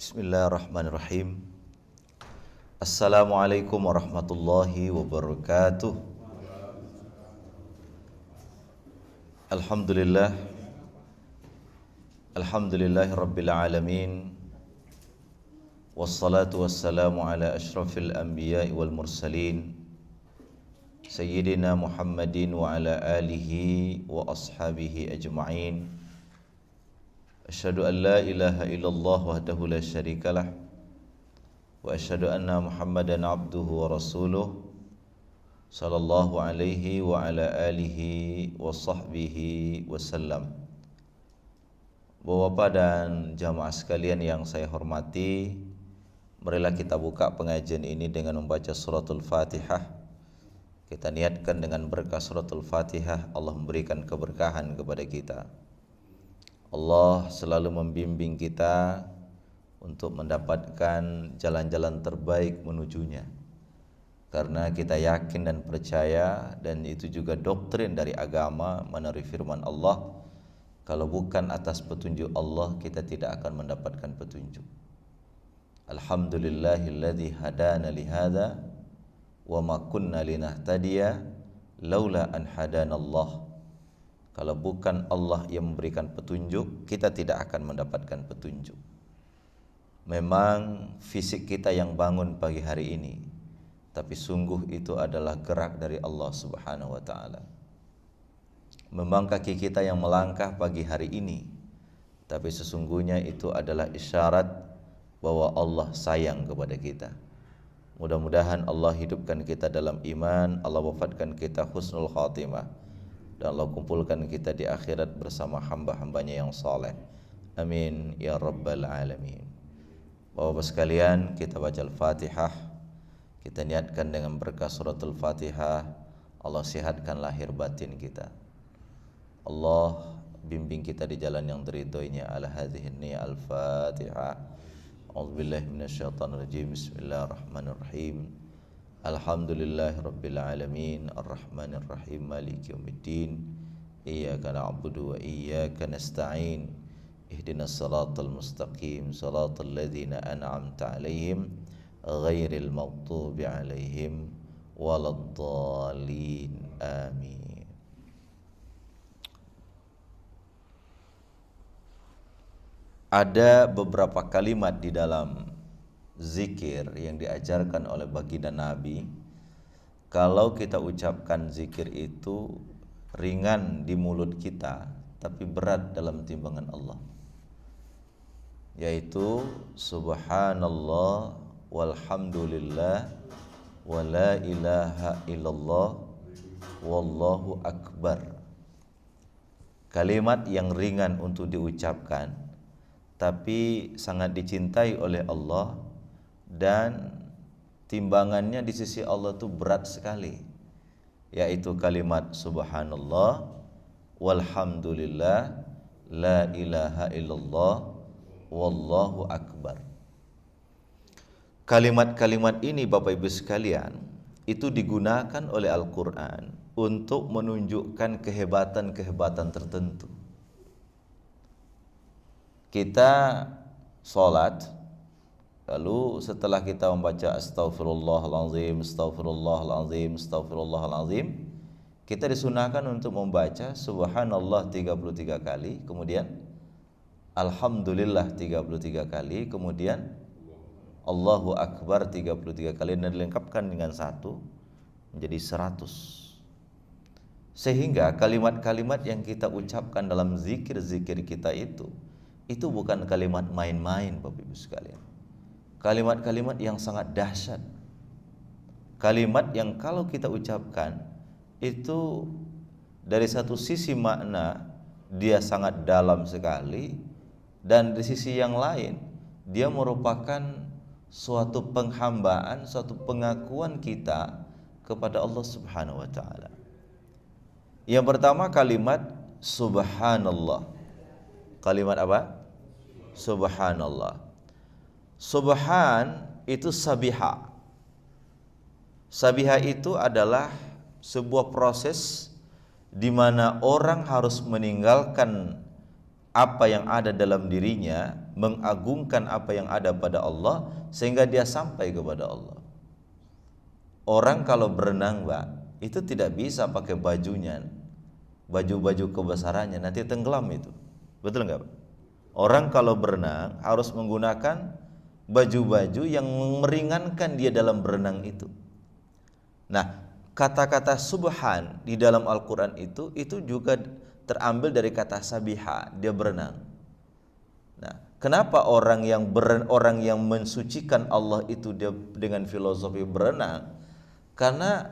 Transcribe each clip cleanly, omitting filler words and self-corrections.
Bismillahirrahmanirrahim. Assalamualaikum warahmatullahi wabarakatuh. Alhamdulillah. Alhamdulillahi rabbil alamin. Wassalatu wassalamu ala ashrafil anbiya'i wal mursalin Sayyidina Muhammadin wa ala alihi wa ashabihi ajma'in. Asyhadu an la ilaha illallah wahdahu la syarikalah wa asyhadu anna Muhammadan abduhu wa rasuluh sallallahu alaihi wa ala alihi wa sahbihi wasallam. Bapak dan jamaah sekalian yang saya hormati, marilah kita buka pengajian ini dengan membaca suratul Fatihah. Kita niatkan dengan berkah suratul Fatihah Allah memberikan keberkahan kepada kita. Allah selalu membimbing kita untuk mendapatkan jalan-jalan terbaik menujunya. Karena kita yakin dan percaya, dan itu juga doktrin dari agama melalui firman Allah, kalau bukan atas petunjuk Allah kita tidak akan mendapatkan petunjuk. Alhamdulillahilladzi hadana lihada wa ma kunna linahtadiya laula an hadanallah. Kalau bukan Allah yang memberikan petunjuk, kita tidak akan mendapatkan petunjuk. Memang fisik kita yang bangun pagi hari ini, tapi sungguh itu adalah gerak dari Allah Subhanahu wa ta'ala. Memang kaki kita yang melangkah pagi hari ini, tapi sesungguhnya itu adalah isyarat bahwa Allah sayang kepada kita. Mudah-mudahan Allah hidupkan kita dalam iman, Allah wafatkan kita husnul khatimah, dan Allah kumpulkan kita di akhirat bersama hamba-hambanya yang saleh. Amin ya rabbal alamin. Bapak-bapak sekalian, kita baca Al-Fatihah. Kita niatkan dengan berkah suratul Fatihah Allah sihatkan lahir batin kita. Allah bimbing kita di jalan yang diridhoinya. Ala hadhihi niyya Al-Fatihah. A'udzubillahi minasyaitonir rajim. Bismillahirrahmanirrahim. Alhamdulillahi rabbil alamin. Ar-Rahmanir Rahim. Maliki yaumiddin. Iyyaka na'budu wa iyyaka nasta'in. Ihdinas siratal mustaqim. Siratal ladzina an'amta 'alaihim ghairil maghdubi 'alaihim waladdallin. Amin. Ada beberapa kalimat di dalam zikir yang diajarkan oleh baginda Nabi. Kalau kita ucapkan zikir itu ringan di mulut kita, tapi berat dalam timbangan Allah, yaitu subhanallah walhamdulillah wa la ilaha illallah wallahu akbar. Kalimat yang ringan untuk diucapkan, tapi sangat dicintai oleh Allah, dan timbangannya di sisi Allah itu berat sekali, yaitu kalimat subhanallah walhamdulillah la ilaha illallah wallahu akbar. Kalimat-kalimat ini Bapak Ibu sekalian, itu digunakan oleh Al-Quran untuk menunjukkan kehebatan-kehebatan tertentu. Kita sholat, lalu setelah kita membaca astaghfirullahalazim, astaghfirullahalazim, astaghfirullahalazim, kita disunahkan untuk membaca subhanallah 33 kali, kemudian alhamdulillah 33 kali, kemudian Allahu akbar 33 kali, dan dilengkapkan dengan satu menjadi 100. Sehingga kalimat-kalimat yang kita ucapkan dalam zikir-zikir kita itu bukan kalimat main-main Bapak Ibu sekalian. Kalimat-kalimat yang sangat dahsyat. Kalimat yang kalau kita ucapkan itu dari satu sisi makna dia sangat dalam sekali, dan di sisi yang lain dia merupakan suatu penghambaan, suatu pengakuan kita kepada Allah Subhanahu wa ta'ala. Yang pertama kalimat subhanallah. Kalimat apa? Subhanallah. Subhan itu sabiha. Sabiha itu adalah sebuah proses di mana orang harus meninggalkan apa yang ada dalam dirinya, mengagungkan apa yang ada pada Allah sehingga dia sampai kepada Allah. Orang kalau berenang, Mbak, itu tidak bisa pakai bajunya, baju-baju kebesarannya, nanti tenggelam itu. Betul nggak, Pak? Orang kalau berenang harus menggunakan baju-baju yang meringankan dia dalam berenang itu. Nah, kata-kata subhan di dalam Al-Quran itu juga terambil dari kata sabiha, dia berenang. Nah, kenapa orang yang mensucikan Allah itu dia dengan filosofi berenang? Karena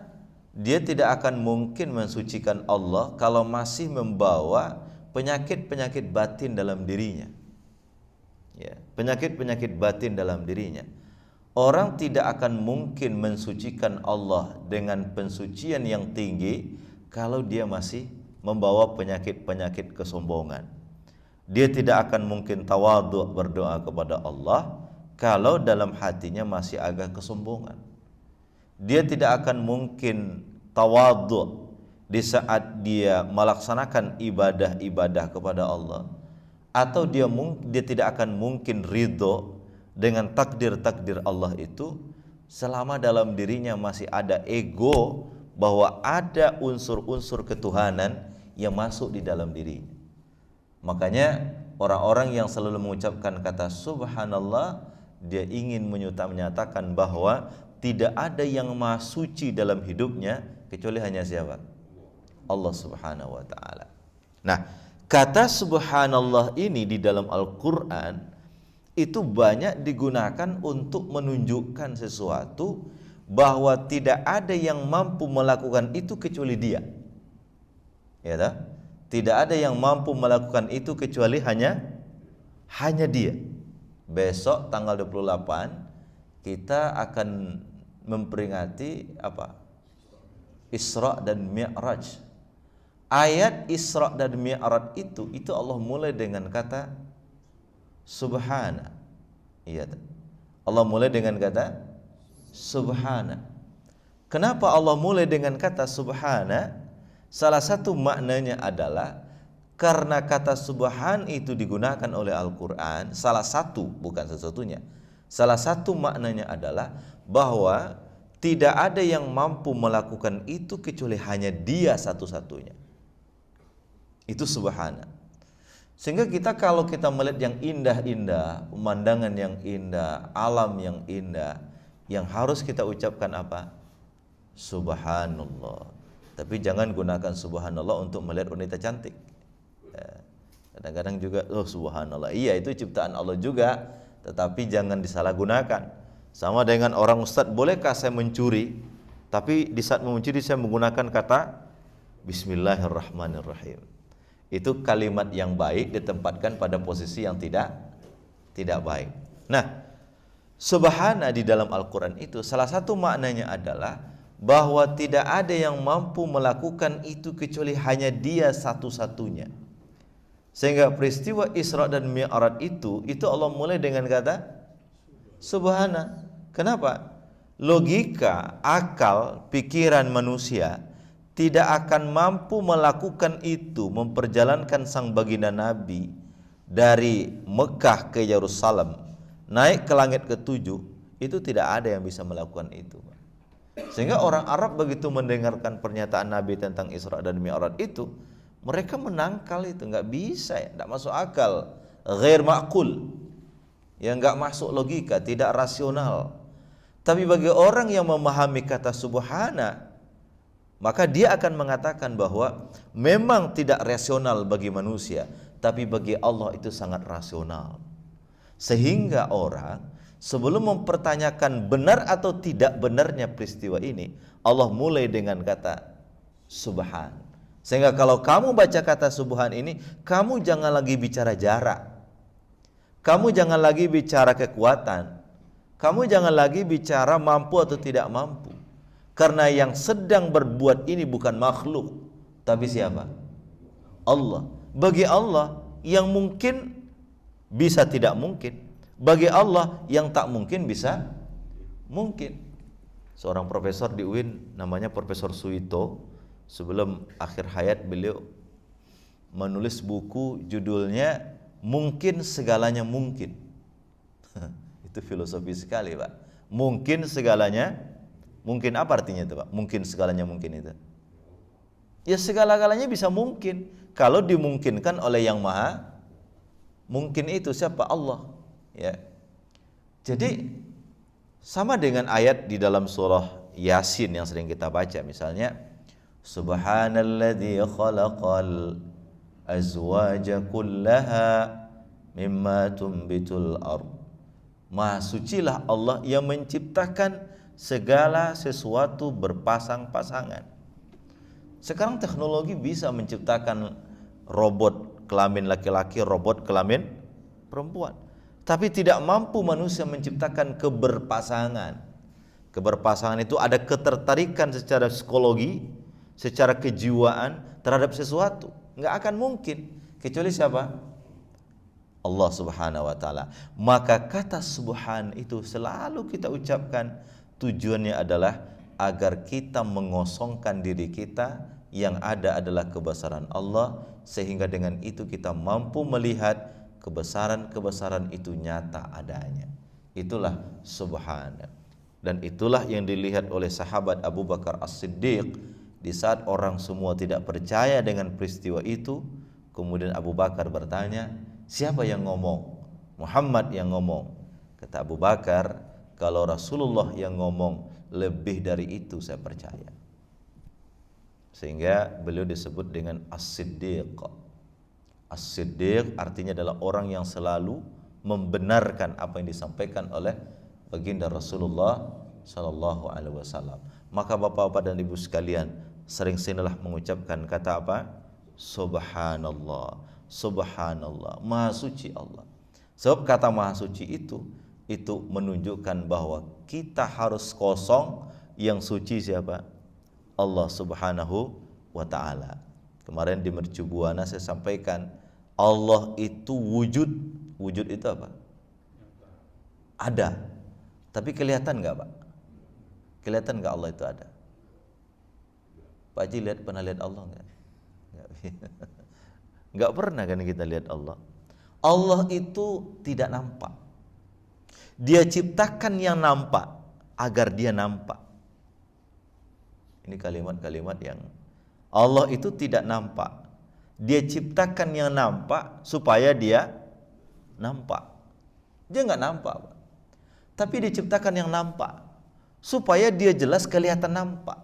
dia tidak akan mungkin mensucikan Allah kalau masih membawa penyakit-penyakit batin dalam dirinya. Ya, penyakit-penyakit batin dalam dirinya. Orang tidak akan mungkin mensucikan Allah dengan pensucian yang tinggi kalau dia masih membawa penyakit-penyakit kesombongan. Dia tidak akan mungkin tawadhu berdoa kepada Allah kalau dalam hatinya masih agak kesombongan. Dia tidak akan mungkin tawadhu di saat dia melaksanakan ibadah-ibadah kepada Allah, atau dia tidak akan mungkin ridho dengan takdir-takdir Allah itu selama dalam dirinya masih ada ego bahwa ada unsur-unsur ketuhanan yang masuk di dalam dirinya. Makanya orang-orang yang selalu mengucapkan kata subhanallah, dia ingin menyatakan bahwa tidak ada yang maha suci dalam hidupnya kecuali hanya siapa? Allah Subhanahu wa taala. Nah, kata subhanallah ini di dalam Al-Qur'an itu banyak digunakan untuk menunjukkan sesuatu bahwa tidak ada yang mampu melakukan itu kecuali Dia. Ya tak? Tidak ada yang mampu melakukan itu kecuali hanya Dia. Besok tanggal 28 kita akan memperingati apa? Isra dan Mi'raj. Ayat Isra dan Mi'raj itu Allah mulai dengan kata subhana. Iya. Allah mulai dengan kata subhana. Kenapa Allah mulai dengan kata subhana? Salah satu maknanya adalah karena kata subhan itu digunakan oleh Al-Quran. Salah satu, bukan satu-satunya. Salah satu maknanya adalah bahwa tidak ada yang mampu melakukan itu kecuali hanya Dia satu-satunya. Itu subhana. Sehingga kalau kita melihat yang indah-indah, pemandangan yang indah, alam yang indah, yang harus kita ucapkan apa? Subhanallah. Tapi jangan gunakan subhanallah untuk melihat wanita cantik. Kadang-kadang juga subhanallah. Iya, itu ciptaan Allah juga, tetapi jangan disalahgunakan. Sama dengan orang ustadz, bolehkah saya mencuri? Tapi di saat mencuri saya menggunakan kata Bismillahirrahmanirrahim. Itu kalimat yang baik ditempatkan pada posisi yang tidak baik. Nah, subhana di dalam Al-Quran itu salah satu maknanya adalah bahwa tidak ada yang mampu melakukan itu kecuali hanya Dia satu-satunya. Sehingga peristiwa Isra dan Mi'raj itu Allah mulai dengan kata subhana. Kenapa? Logika, akal, pikiran manusia tidak akan mampu melakukan itu, memperjalankan sang baginda Nabi dari Mekah ke Yerusalem, naik ke langit ketujuh, itu tidak ada yang bisa melakukan itu. Sehingga orang Arab begitu mendengarkan pernyataan Nabi tentang Isra dan Mi'raj itu, mereka menangkal itu, nggak bisa, ya, nggak masuk akal, ghair ma'qul, yang nggak masuk logika, tidak rasional. Tapi bagi orang yang memahami kata subhana, maka dia akan mengatakan bahwa memang tidak rasional bagi manusia, tapi bagi Allah itu sangat rasional. Sehingga orang sebelum mempertanyakan benar atau tidak benarnya peristiwa ini, Allah mulai dengan kata subhan. Sehingga kalau kamu baca kata subhan ini, kamu jangan lagi bicara jarak, kamu jangan lagi bicara kekuatan, kamu jangan lagi bicara mampu atau tidak mampu. Karena yang sedang berbuat ini bukan makhluk, tapi siapa? Allah. Bagi Allah yang mungkin bisa tidak mungkin, bagi Allah yang tak mungkin bisa mungkin. Seorang profesor di UIN namanya Profesor Suito, sebelum akhir hayat beliau menulis buku judulnya Mungkin Segalanya Mungkin. Itu filosofi sekali, Pak. Mungkin segalanya mungkin, apa artinya itu, Pak? Mungkin segalanya mungkin itu. Ya segala-galanya bisa mungkin kalau dimungkinkan oleh yang maha mungkin itu, siapa? Allah. Ya. Jadi sama dengan ayat di dalam surah Yasin yang sering kita baca, misalnya Subhanalladzi khalaqal azwaja kullaha mimma tumbitul ard. Maha sucilah Allah yang menciptakan segala sesuatu berpasang-pasangan. Sekarang teknologi bisa menciptakan robot kelamin laki-laki, robot kelamin perempuan. Tapi tidak mampu manusia menciptakan keberpasangan. Keberpasangan itu ada ketertarikan secara psikologi, secara kejiwaan terhadap sesuatu. Nggak akan mungkin. Kecuali siapa? Allah Subhanahu wa ta'ala. Maka kata subhan itu selalu kita ucapkan, tujuannya adalah agar kita mengosongkan diri kita, yang ada adalah kebesaran Allah, sehingga dengan itu kita mampu melihat kebesaran-kebesaran itu nyata adanya. Itulah subhan. Dan itulah yang dilihat oleh sahabat Abu Bakar As-Siddiq di saat orang semua tidak percaya dengan peristiwa itu. Kemudian Abu Bakar bertanya, siapa yang ngomong? Muhammad yang ngomong. Kata Abu Bakar, kalau Rasulullah yang ngomong, lebih dari itu saya percaya. Sehingga beliau disebut dengan As-Siddiq. As-Siddiq artinya adalah orang yang selalu membenarkan apa yang disampaikan oleh baginda Rasulullah sallallahu alaihi wasallam. Maka Bapak-bapak dan Ibu sekalian, sering-seringlah mengucapkan kata apa? Subhanallah. Subhanallah, maha suci Allah. Sebab kata maha suci itu menunjukkan bahwa kita harus kosong. Yang suci siapa? Allah Subhanahu wa ta'ala. Kemarin di Mercu Buana saya sampaikan, Allah itu wujud. Wujud itu apa? Ada. Tapi kelihatan enggak, Pak? Kelihatan enggak Allah itu ada? Pak Haji pernah lihat Allah enggak? Enggak pernah kan kita lihat Allah. Allah itu tidak nampak. Dia ciptakan yang nampak agar dia nampak. Ini kalimat-kalimat yang Allah itu tidak nampak. Dia ciptakan yang nampak supaya dia nampak. Dia enggak nampak, Pak. Tapi dia ciptakan yang nampak supaya dia jelas kelihatan nampak.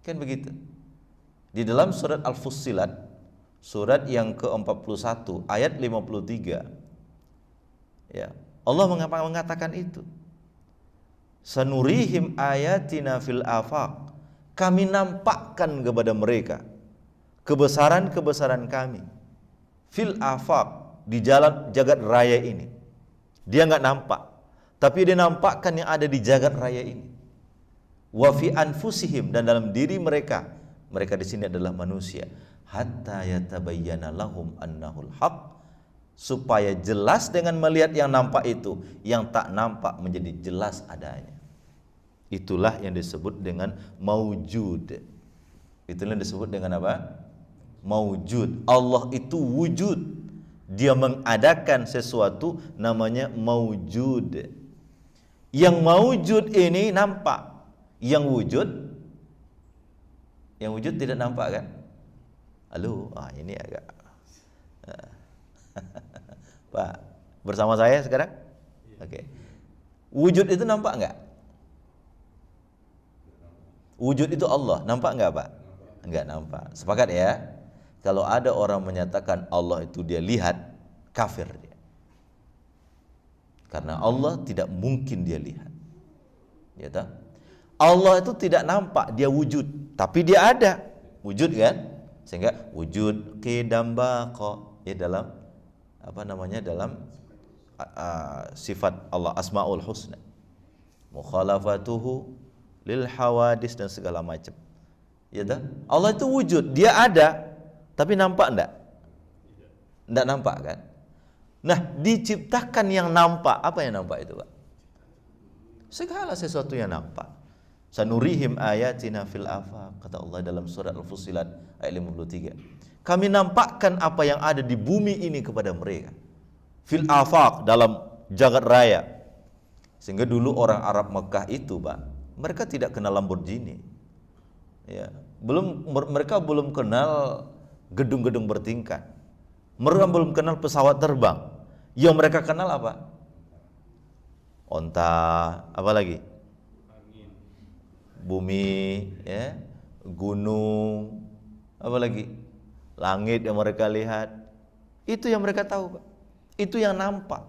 Kan begitu. Di dalam surat Al-Fussilat, surat yang ke-41 ayat 53, ya, Allah mengatakan itu, sanurihim ayatina fil afaq, kami nampakkan kepada mereka kebesaran-kebesaran kami fil afaq, di jalan jagat raya ini. Dia enggak nampak, tapi dia nampakkan yang ada di jagat raya ini. Wa fi anfusihim, dan dalam diri mereka. Mereka di sini adalah manusia. Hatta yatabayyana lahum annahul haq, supaya jelas dengan melihat yang nampak itu, yang tak nampak menjadi jelas adanya. Itulah yang disebut dengan maujud. Itulah yang disebut dengan apa? Maujud. Allah itu wujud. Dia mengadakan sesuatu namanya maujud. Yang maujud ini nampak. Yang wujud tidak nampak kan? Halo, ini agak Pak, bersama saya sekarang? Oke. Wujud itu nampak enggak? Wujud itu Allah, nampak enggak, Pak? Enggak nampak. Sepakat ya? Kalau ada orang menyatakan Allah itu dia lihat, kafir dia. Karena Allah tidak mungkin dia lihat. Ya tak? Allah itu tidak nampak, dia wujud, tapi dia ada. Wujud kan? Sehingga wujud qidam baqa, ya, dalam apa namanya, dalam sifat Allah, Asmaul Husna, mukhalafatuhu lil hawadis, dan segala macam. Ya dah? Allah itu wujud, dia ada, tapi nampak enggak? Enggak nampak kan? Nah, diciptakan yang nampak. Apa yang nampak itu, Pak? Segala sesuatu yang nampak. Sanurihim ayatina fil afaq, kata Allah dalam surat Al-Fussilat ayat 53. Kami nampakkan apa yang ada di bumi ini kepada mereka. Fil afaq, dalam jagat raya. Sehingga dulu orang Arab Mekah itu, Pak, mereka tidak kenal Lamborghini. Ya, mereka belum kenal gedung-gedung bertingkat. Mereka belum kenal pesawat terbang. Yang mereka kenal apa? Onta, apa lagi? Bumi, ya, gunung, apa lagi? Langit yang mereka lihat. Itu yang mereka tahu, Pak. Itu yang nampak.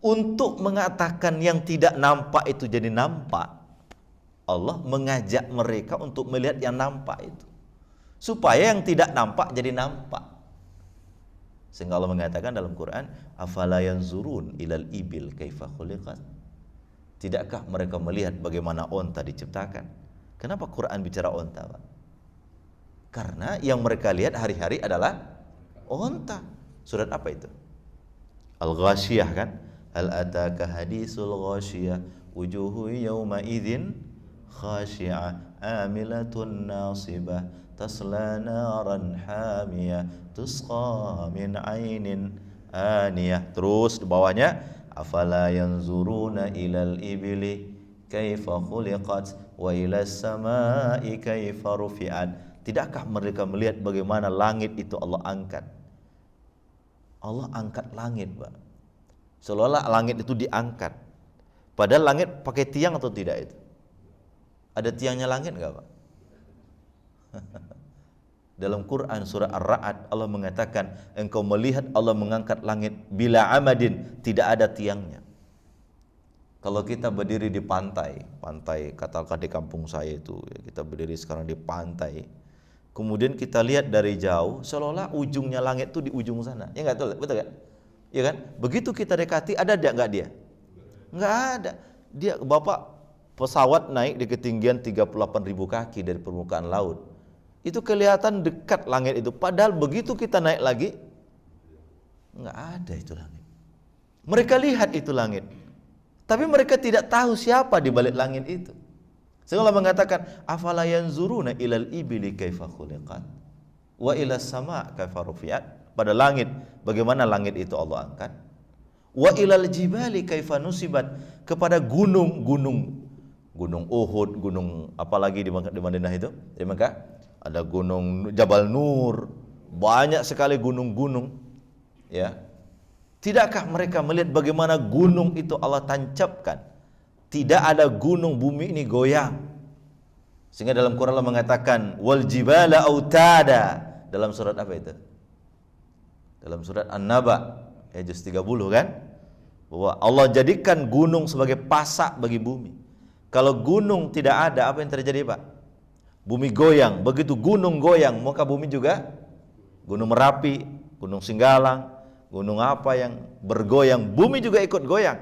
Untuk mengatakan yang tidak nampak itu jadi nampak, Allah mengajak mereka untuk melihat yang nampak itu, supaya yang tidak nampak jadi nampak. Sehingga Allah mengatakan dalam Quran, afala yanzurun ilal ibil kaifa khuliqat. Tidakkah mereka melihat bagaimana onta diciptakan? Kenapa Quran bicara onta, Pak? Karena yang mereka lihat hari-hari adalah onta. Surat apa itu? Al-Ghasyiyah, kan? Hal ataka hadisul ghasyiyah wujuhu yawma idzin khashi'ah amilatun nasibah tasla naran hamiyah tusqa min ainin aniyah. Terus di bawahnya, afala yanzuruna ilal ibili kaifa khuliqat wa ilas samai kaifa rufi'at. Tidakkah mereka melihat bagaimana langit itu Allah angkat? Allah angkat langit, Pak. Seolah-olah langit itu diangkat. Padahal langit pakai tiang atau tidak itu? Ada tiangnya langit enggak, Pak? Dalam Quran surah Ar-Ra'd Allah mengatakan, engkau melihat Allah mengangkat langit bila amadin, tidak ada tiangnya. Kalau kita berdiri di pantai katakan di kampung saya itu, kita berdiri sekarang di pantai. Kemudian kita lihat dari jauh, seolah-olah ujungnya langit itu di ujung sana. Ya enggak, betul enggak? Ya kan? Begitu kita dekati, ada enggak dia? Enggak ada. Dia, Bapak, pesawat naik di ketinggian 38.000 kaki dari permukaan laut. Itu kelihatan dekat langit itu. Padahal begitu kita naik lagi, enggak ada itu langit. Mereka lihat itu langit, tapi mereka tidak tahu siapa di balik langit itu. Sehingga Allah mengatakan, afala yanzuruna ilal ibili kaifa khuliqat wa ilas sama kaifa rufi'at. Pada langit, bagaimana langit itu Allah angkat. Wa ilal jibali kaifa nusibat. Kepada gunung Uhud, gunung apalagi di Madinah itu, di Mekah ada gunung Jabal Nur, banyak sekali gunung-gunung, ya. Tidakkah mereka melihat bagaimana gunung itu Allah tancapkan? Tidak ada gunung bumi ini goyang. Sehingga dalam Quran Allah mengatakan wal jibala autada. Dalam surat apa itu? Dalam surat An-Naba juz 30, kan? Bahwa Allah jadikan gunung sebagai pasak bagi bumi. Kalau gunung tidak ada, apa yang terjadi, Pak? Bumi goyang. Begitu gunung goyang, maka bumi juga, Gunung Merapi, Gunung Singgalang, gunung apa yang bergoyang, bumi juga ikut goyang.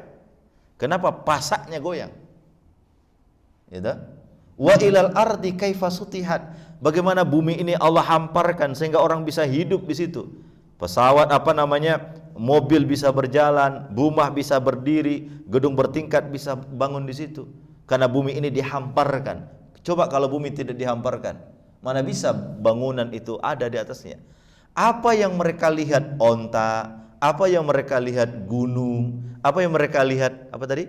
Kenapa? Pasaknya goyang. Gitu. Wa ilal ardi kaifa sutihat. Bagaimana bumi ini Allah hamparkan sehingga orang bisa hidup di situ. Pesawat mobil bisa berjalan, rumah bisa berdiri, gedung bertingkat bisa bangun di situ. Karena bumi ini dihamparkan. Coba kalau bumi tidak dihamparkan, mana bisa bangunan itu ada di atasnya? Apa yang mereka lihat onta, apa yang mereka lihat gunung, apa yang mereka lihat apa tadi?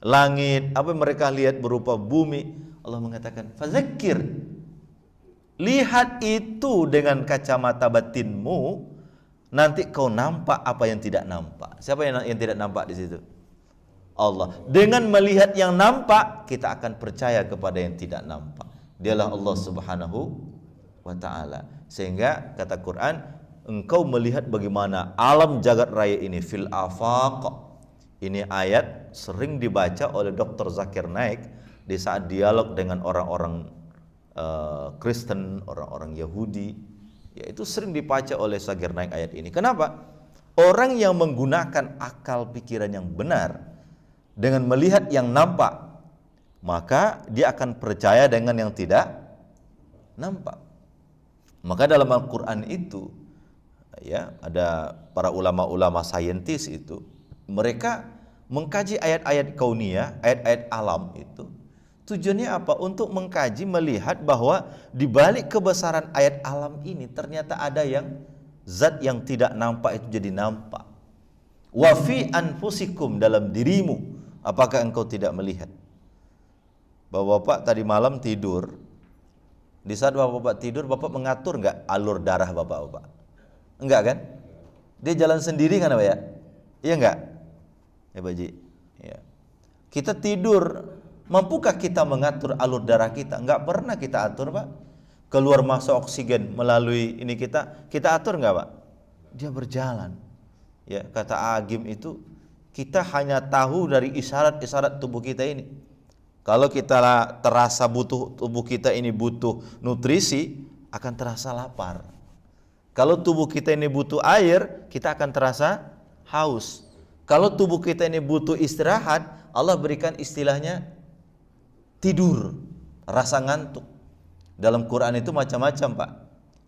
Langit, apa yang mereka lihat berupa bumi. Allah mengatakan, fadzakir. Lihat itu dengan kacamata batinmu, nanti kau nampak apa yang tidak nampak. Siapa yang tidak nampak di situ? Allah. Dengan melihat yang nampak, kita akan percaya kepada yang tidak nampak. Dialah Allah Subhanahu wa ta'ala. Sehingga kata Quran, engkau melihat bagaimana alam jagat raya ini fil afaq. Ini ayat sering dibaca oleh Dr. Zakir Naik di saat dialog dengan orang-orang Kristen, orang-orang Yahudi. Yaitu sering dibaca oleh Zakir Naik ayat ini. Kenapa? Orang yang menggunakan akal pikiran yang benar dengan melihat yang nampak, maka dia akan percaya dengan yang tidak nampak. Maka dalam Al-Quran itu, ya, ada para ulama-ulama saintis itu, mereka mengkaji ayat-ayat kauniyah, ayat-ayat alam itu Tujuannya apa? Untuk mengkaji, melihat bahwa di balik kebesaran ayat alam ini ternyata ada yang zat yang tidak nampak itu jadi nampak. Wa fi anfusikum, dalam dirimu, apakah engkau tidak melihat? Bapak tadi malam tidur. Di saat bapak tidur, bapak mengatur enggak alur darah bapak? Enggak kan? Dia jalan sendiri kan Pak ya? Iya enggak? Ya Pak Ji. Ya. Kita tidur, mampukah kita mengatur alur darah kita? Enggak pernah kita atur Pak. Keluar masuk oksigen melalui ini kita atur enggak Pak? Dia berjalan. Ya, kata Agim itu, kita hanya tahu dari isyarat-isyarat tubuh kita ini. Kalau kita terasa tubuh kita ini butuh nutrisi, akan terasa lapar. Kalau tubuh kita ini butuh air, kita akan terasa haus. Kalau tubuh kita ini butuh istirahat, Allah berikan istilahnya tidur, rasa ngantuk. Dalam Quran itu macam-macam Pak.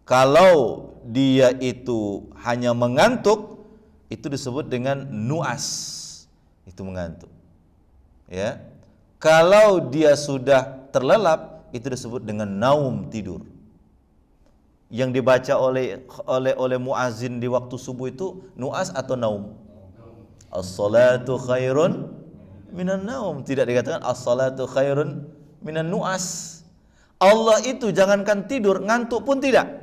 Kalau dia itu hanya mengantuk, itu disebut dengan nuas, itu mengantuk. Ya, kalau dia sudah terlelap, itu disebut dengan naum, tidur. Yang dibaca oleh muazin di waktu subuh itu nuas atau naum? As-salatu khairun minan naum. Tidak dikatakan as-salatu khairun minan nuas. Allah itu jangankan tidur, ngantuk pun tidak.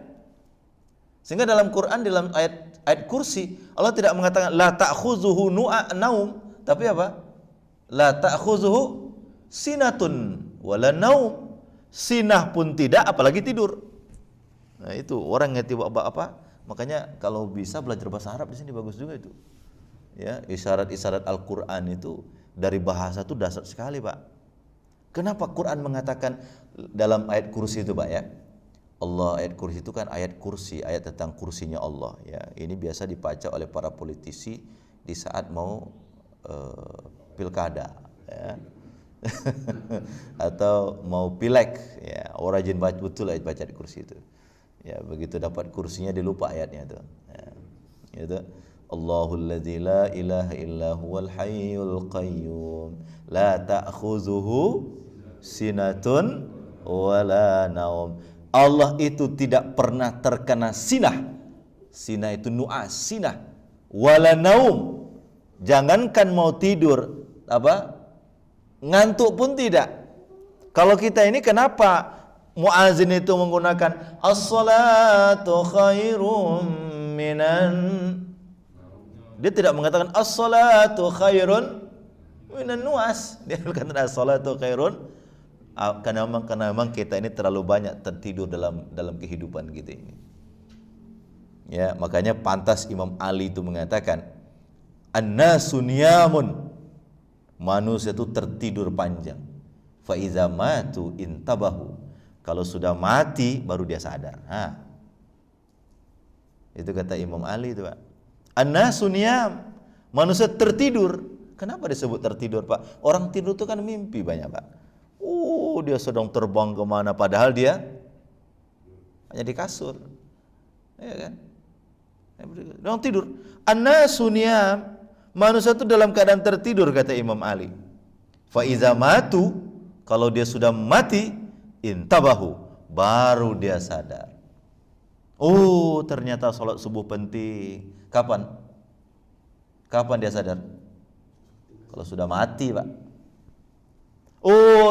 Sehingga dalam Quran, dalam ayat kursi, Allah tidak mengatakan la ta'khuzuhu naum, tapi apa? La ta'khuzuhu sinatun wala naum. Sinah pun tidak, apalagi tidur. Nah, itu orang ngerti apa? Makanya kalau bisa belajar bahasa Arab di sini bagus juga itu. Ya, isyarat-isyarat Al-Qur'an itu dari bahasa itu dasar sekali, Pak. Kenapa Quran mengatakan dalam ayat kursi itu, Pak ya? Allah, ayat kursi itu kan ayat kursi, ayat tentang kursinya Allah ya. Ini biasa dibaca oleh para politisi di saat mau pilkada ya. Atau mau pilek ya. Orang rajin baca betul ayat baca di kursi itu. Ya, begitu dapat kursinya dilupa ayatnya itu. Ya. Itu Allahul ladzi la ilaha illa huwal hayyul qayyum la ta'khuzuhu sinatun wala naum. Allah itu tidak pernah terkena sinah. Sinah itu nuas, sinah. Wala naum. Jangankan mau tidur, ngantuk pun tidak. Kalau kita ini kenapa muazin itu menggunakan as-salatu khairum minan, dia tidak mengatakan as-salatu khairun minan nuas. Dia mengatakan as-salatu khairun, karena memang kita ini terlalu banyak tertidur dalam kehidupan kita ini. Ya, makanya pantas Imam Ali itu mengatakan an-nasu niyamun, manusia itu tertidur panjang. Fa iza matu intabahu, kalau sudah mati baru dia sadar. Itu kata Imam Ali itu, Pak. An-nasu niyam, manusia tertidur. Kenapa disebut tertidur, Pak? Orang tidur itu kan mimpi banyak, Pak. Dia sedang terbang kemana, padahal dia hanya di kasur, ya kan? Orang tidur. An-nasu niyam, manusia itu dalam keadaan tertidur, kata Imam Ali. Fa iza matu, kalau dia sudah mati, intabahu, baru dia sadar. Ternyata sholat subuh penting. Kapan dia sadar? Kalau sudah mati, Pak.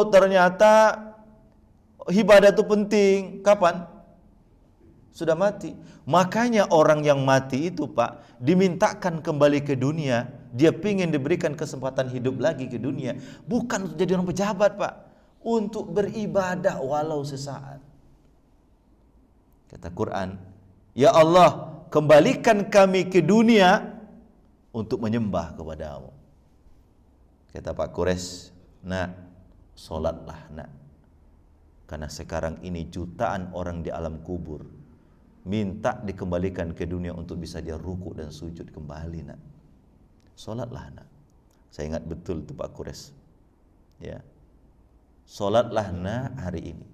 Ternyata ibadah itu penting. Kapan? Sudah mati. Makanya orang yang mati itu, Pak, dimintakan kembali ke dunia. Dia ingin diberikan kesempatan hidup lagi ke dunia. Bukan untuk jadi orang pejabat, Pak. Untuk beribadah walau sesaat. Kata Quran, ya Allah, kembalikan kami ke dunia untuk menyembah kepadamu. Kata Pak Kures, sholatlah nak. Karena sekarang ini jutaan orang di alam kubur minta dikembalikan ke dunia untuk bisa dia ruku dan sujud kembali, nak. Sholatlah nak. Saya ingat betul itu Pak Kures. Ya. Sholatlah nak hari ini.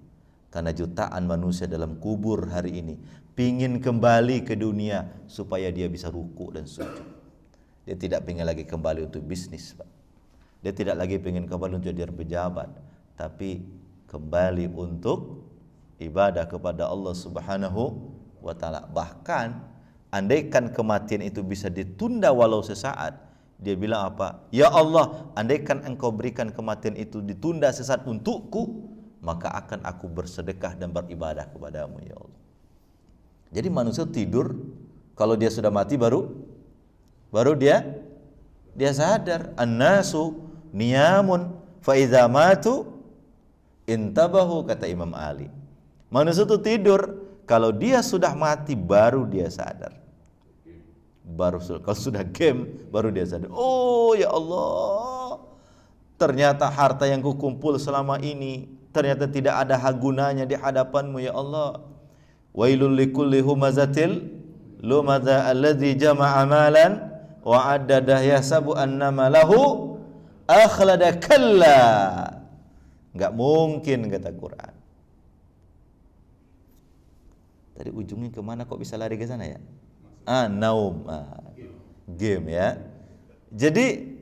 Karena jutaan manusia dalam kubur hari ini pingin kembali ke dunia supaya dia bisa ruku dan sujud. Dia tidak pingin lagi kembali untuk bisnis, Pak. Dia tidak lagi pingin kembali untuk jadi pejabat. tapi kembali untuk ibadah kepada Allah Subhanahu wa taala. Bahkan andaikan kematian itu bisa ditunda walau sesaat, dia bilang apa? Ya Allah, andaikan engkau berikan kematian itu ditunda sesaat untukku, maka akan aku bersedekah dan beribadah kepadamu ya Allah. Jadi manusia tidur, kalau dia sudah mati baru dia sadar. An-nasu niyamun fa idza matu intabahu, kata Imam Ali. Manusia itu tidur, kalau dia sudah mati baru dia sadar. Kalau sudah game baru dia sadar. Oh ya Allah, ternyata harta yang kukumpul selama ini ternyata tidak ada gunanya di hadapanmu ya Allah. Wailul likulli humazatil lumadza alladzi jama'a malan wa addadah yahsabu annama lahu akhlada, kalla. Enggak mungkin, kata Quran. Tadi ujungnya kemana, kok bisa lari ke sana ya? Naum, game ya. Jadi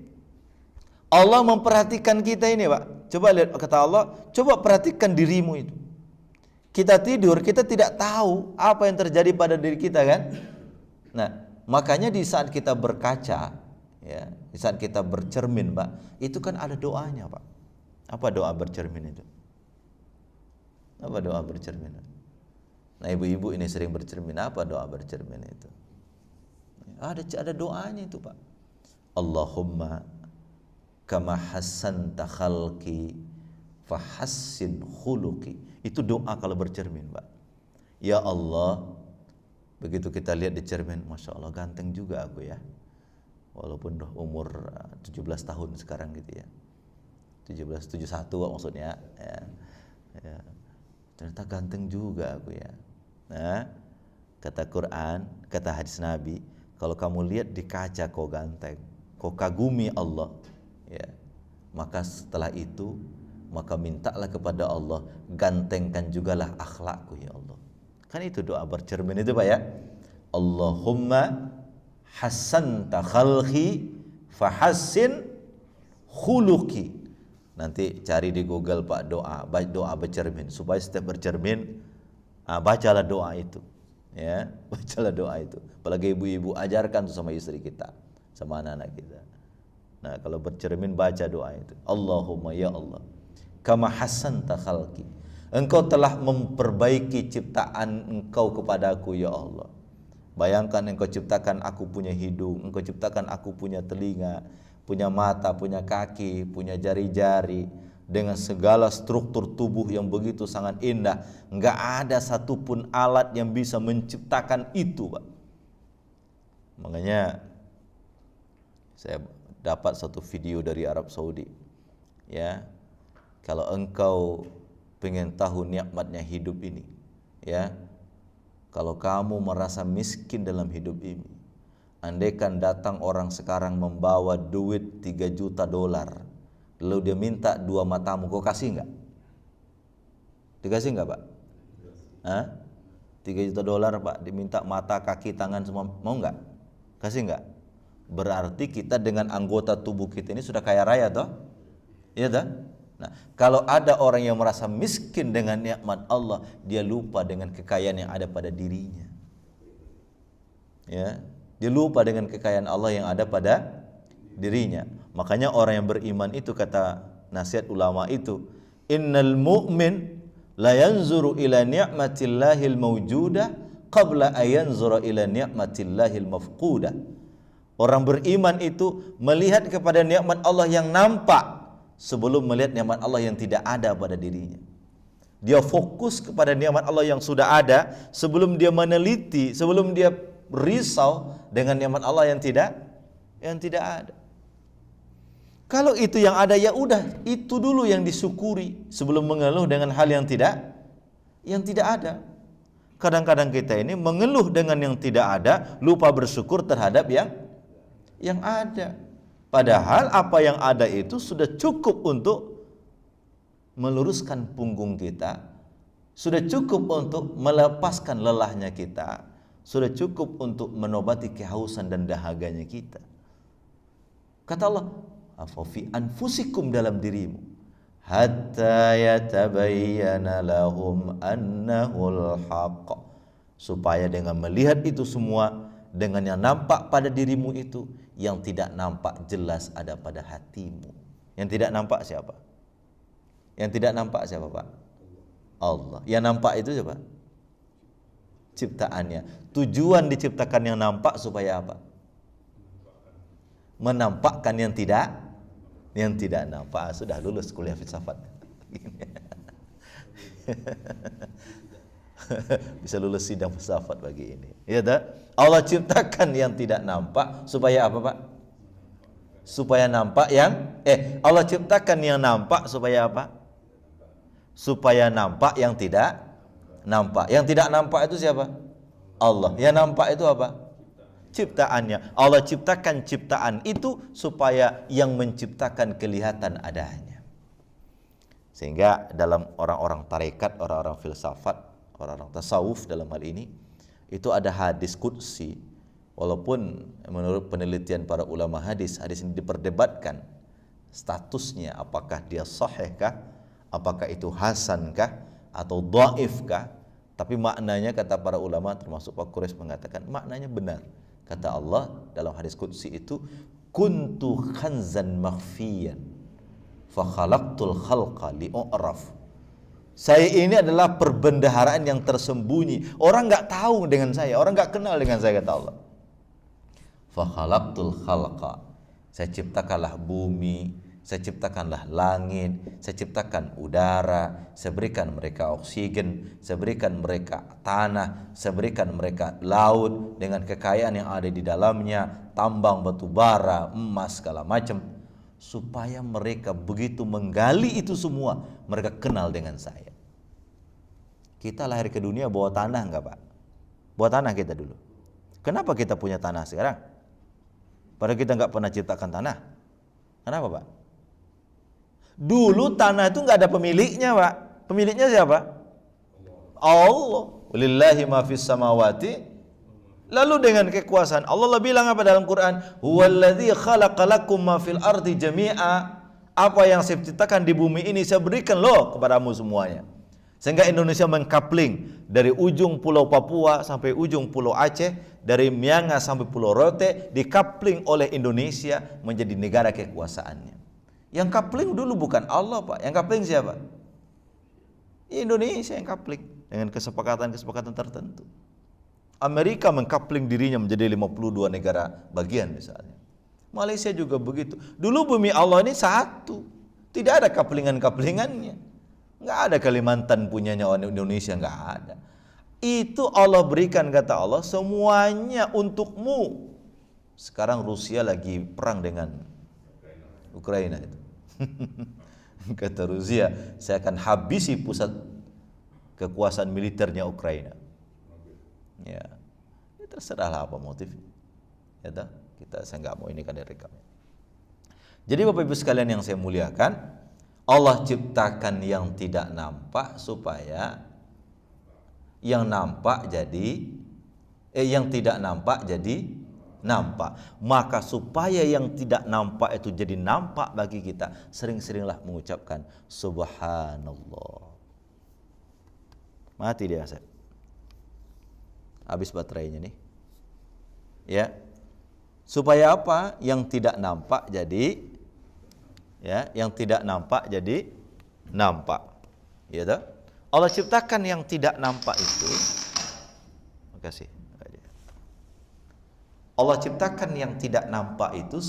Allah memperhatikan kita ini, Pak. Coba lihat, kata Allah, coba perhatikan dirimu itu. Kita tidur, kita tidak tahu apa yang terjadi pada diri kita, kan? Nah, makanya di saat kita berkaca, ya, di saat kita bercermin, Pak, itu kan ada doanya, Pak. Apa doa bercermin itu? Apa doa bercermin? Nah, ibu-ibu ini sering bercermin. Apa doa bercermin itu? Ada doanya itu, Pak. Allahumma kama hassanta khalqi fahassin khuluqi. Itu doa kalau bercermin, Pak. Ya Allah, begitu kita lihat di cermin, Masya Allah ganteng juga aku ya. Walaupun umur 17 tahun sekarang gitu ya. 71 maksudnya ya. Ya. Ternyata ganteng juga aku ya. Nah, kata Quran, kata hadis Nabi, kalau kamu lihat di kaca kau ganteng, kau kagumi Allah, ya, maka setelah itu, maka mintalah kepada Allah, gantengkan jugalah akhlakku ya Allah. Kan itu doa bercermin itu, Pak ya. Allahumma hassanta khalqi fahassin khuluqi. Nanti cari di Google, Pak, doa bercermin, supaya setiap bercermin bacalah doa itu, ya, bacalah doa itu. Apalagi ibu-ibu, ajarkan tuh sama istri kita, sama anak-anak kita. Nah, kalau bercermin baca doa itu. Allahumma ya Allah, kama hasanta khalqi, engkau telah memperbaiki ciptaan engkau kepadaku ya Allah. Bayangkan engkau ciptakan aku punya hidung, engkau ciptakan aku punya telinga, punya mata, punya kaki, punya jari-jari, dengan segala struktur tubuh yang begitu sangat indah. Enggak ada satupun alat yang bisa menciptakan itu, Pak. Makanya saya dapat satu video dari Arab Saudi, ya. Kalau engkau pengen tahu nikmatnya hidup ini, ya, kalau kamu merasa miskin dalam hidup ini, andaikan datang orang sekarang membawa duit 3 juta dolar, lalu dia minta 2 matamu, kau kasih enggak? Dikasih enggak, Pak? 3 juta dolar, Pak, diminta mata, kaki, tangan semua, mau enggak? Kasih enggak? Berarti kita dengan anggota tubuh kita ini sudah kaya raya, toh? Iya toh? Nah, kalau ada orang yang merasa miskin dengan nikmat Allah, dia lupa dengan kekayaan yang ada pada dirinya. Ya, dia lupa dengan kekayaan Allah yang ada pada dirinya. Makanya orang yang beriman itu, kata nasihat ulama itu, innal mu'min la yanzuru ila ni'matillahil mawjudah qabla ayanzura ila ni'matillahil mafqudah. Orang beriman itu melihat kepada nikmat Allah yang nampak sebelum melihat nikmat Allah yang tidak ada pada dirinya. Dia fokus kepada nikmat Allah yang sudah ada sebelum dia meneliti, sebelum dia risau dengan nikmat Allah yang tidak ada. Kalau itu yang ada, ya udah, itu dulu yang disyukuri sebelum mengeluh dengan hal yang tidak ada. Kadang-kadang kita ini mengeluh dengan yang tidak ada, lupa bersyukur terhadap yang ada. Padahal apa yang ada itu sudah cukup untuk meluruskan punggung kita, sudah cukup untuk melepaskan lelahnya kita, sudah cukup untuk menobati kehausan dan dahaganya kita. Kata Allah, afafi anfusikum, dalam dirimu. hatta yatabayyana lahum annahul haqq, supaya dengan melihat itu semua, dengan yang nampak pada dirimu itu, yang tidak nampak jelas ada pada hatimu. Yang tidak nampak siapa? Yang tidak nampak siapa, Pak? Allah. Yang nampak itu siapa? Ciptaannya. Tujuan diciptakan yang nampak supaya apa? Menampakkan yang tidak nampak. Sudah lulus kuliah filsafat. Bisa lulus sidang filsafat bagi ini. Ya tak? Allah ciptakan yang tidak nampak supaya apa, Pak? Supaya nampak yang Allah ciptakan yang nampak supaya apa? Supaya nampak yang tidak nampak. Yang tidak nampak itu siapa? Allah. Yang nampak itu apa? Ciptaannya. Allah ciptakan ciptaan itu supaya yang menciptakan kelihatan adanya. Sehingga dalam orang-orang tarekat, orang-orang filsafat, orang-orang tasawuf dalam hal ini, itu ada hadis qudsi. Walaupun menurut penelitian para ulama hadis ini diperdebatkan statusnya, apakah dia sahih kah, apakah itu hasan kah, atau dhaif kah. Tapi maknanya kata para ulama, termasuk Pak Quraisy mengatakan maknanya benar. Kata Allah dalam hadis qudsi itu, kuntu khanzan makhfiyan fa khalaqtul khalqa li'uraf. Saya ini adalah perbendaharaan yang tersembunyi. Orang enggak tahu dengan saya, orang enggak kenal dengan saya, kata Allah. Fa khalaqtul khalqa. Saya ciptakanlah bumi, saya ciptakanlah langit, saya ciptakan udara, saya berikan mereka oksigen, saya berikan mereka tanah, saya berikan mereka laut dengan kekayaan yang ada di dalamnya, tambang batu bara, emas, segala macam, supaya mereka begitu menggali itu semua, mereka kenal dengan saya. Kita lahir ke dunia bawa tanah enggak, Pak? Bawa tanah kita dulu. Kenapa kita punya tanah sekarang? Padahal kita enggak pernah ciptakan tanah. Kenapa, Pak? Dulu tanah itu enggak ada pemiliknya, Pak. Pemiliknya siapa? Allah. Walillahi ma fis samawati. Lalu dengan kekuasaan Allah bilang apa dalam Quran? Huwallazi khalaqalakum ma fil ardi jami'a. Apa yang saya ciptakan di bumi ini saya berikan loh kepadamu semuanya. Sehingga Indonesia mengkapling dari ujung pulau Papua sampai ujung pulau Aceh, dari Miangas sampai pulau Rote, dikapling oleh Indonesia menjadi negara kekuasaannya. Yang kapling dulu bukan Allah, Pak. Yang kapling siapa? Indonesia yang kapling dengan kesepakatan-kesepakatan tertentu. Amerika mengkapling dirinya menjadi 52 negara bagian misalnya. Malaysia juga begitu. Dulu bumi Allah ini satu. Tidak ada kaplingan-kaplingannya. Enggak ada Kalimantan punyanya orang Indonesia, enggak ada. Itu Allah berikan, kata Allah, semuanya untukmu. Sekarang Rusia lagi perang dengan Ukraina itu. Kata Rusia, saya akan habisi pusat kekuasaan militernya Ukraina. Ya, terserahlah apa motifnya. Ya dah, saya nggak mau ini kan direkamnya. Jadi Bapak Ibu sekalian yang saya muliakan, Allah ciptakan yang tidak nampak supaya yang nampak jadi yang tidak nampak jadi nampak. Maka supaya yang tidak nampak itu jadi nampak bagi kita, sering-seringlah mengucapkan subhanallah. Mati dia, Asep. Habis baterainya nih. Ya. Supaya apa? Yang tidak nampak jadi yang tidak nampak jadi nampak. Ya toh? Allah ciptakan yang tidak nampak itu. Makasih. Allah ciptakan yang tidak nampak itu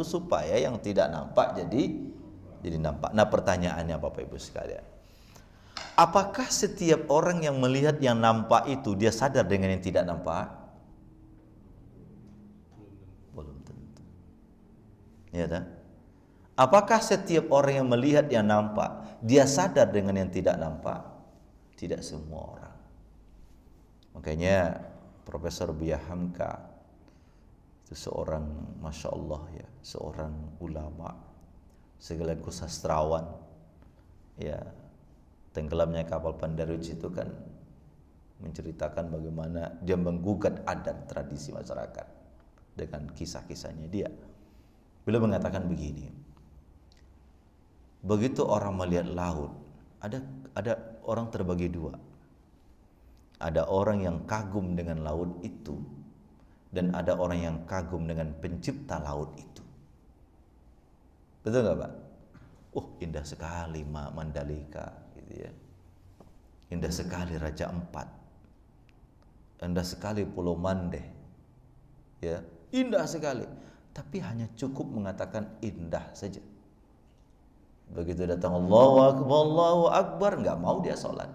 supaya yang tidak nampak jadi nampak. Nah, pertanyaannya Bapak Ibu sekalian, apakah setiap orang yang melihat yang nampak itu dia sadar dengan yang tidak nampak? Belum tentu. Ya tak? Apakah setiap orang yang melihat yang nampak dia sadar dengan yang tidak nampak? Tidak semua orang. Makanya Profesor Buya Hamka itu seorang, masya Allah ya, seorang ulama sekaligus sastrawan. Ya, tenggelamnya kapal Pandaruj itu kan menceritakan bagaimana dia menggugat adat tradisi masyarakat dengan kisah-kisahnya dia. Beliau mengatakan begini, Begitu orang melihat laut, ada orang terbagi dua. Ada orang yang kagum dengan laut itu, dan ada orang yang kagum dengan pencipta laut itu. Betul nggak Pak? Indah sekali Mandalika, gitu ya. Indah sekali Raja Ampat, indah sekali Pulau Mandeh, ya, indah sekali. Tapi hanya cukup mengatakan indah saja. Begitu datang Allahu Akbar, nggak mau dia sholat.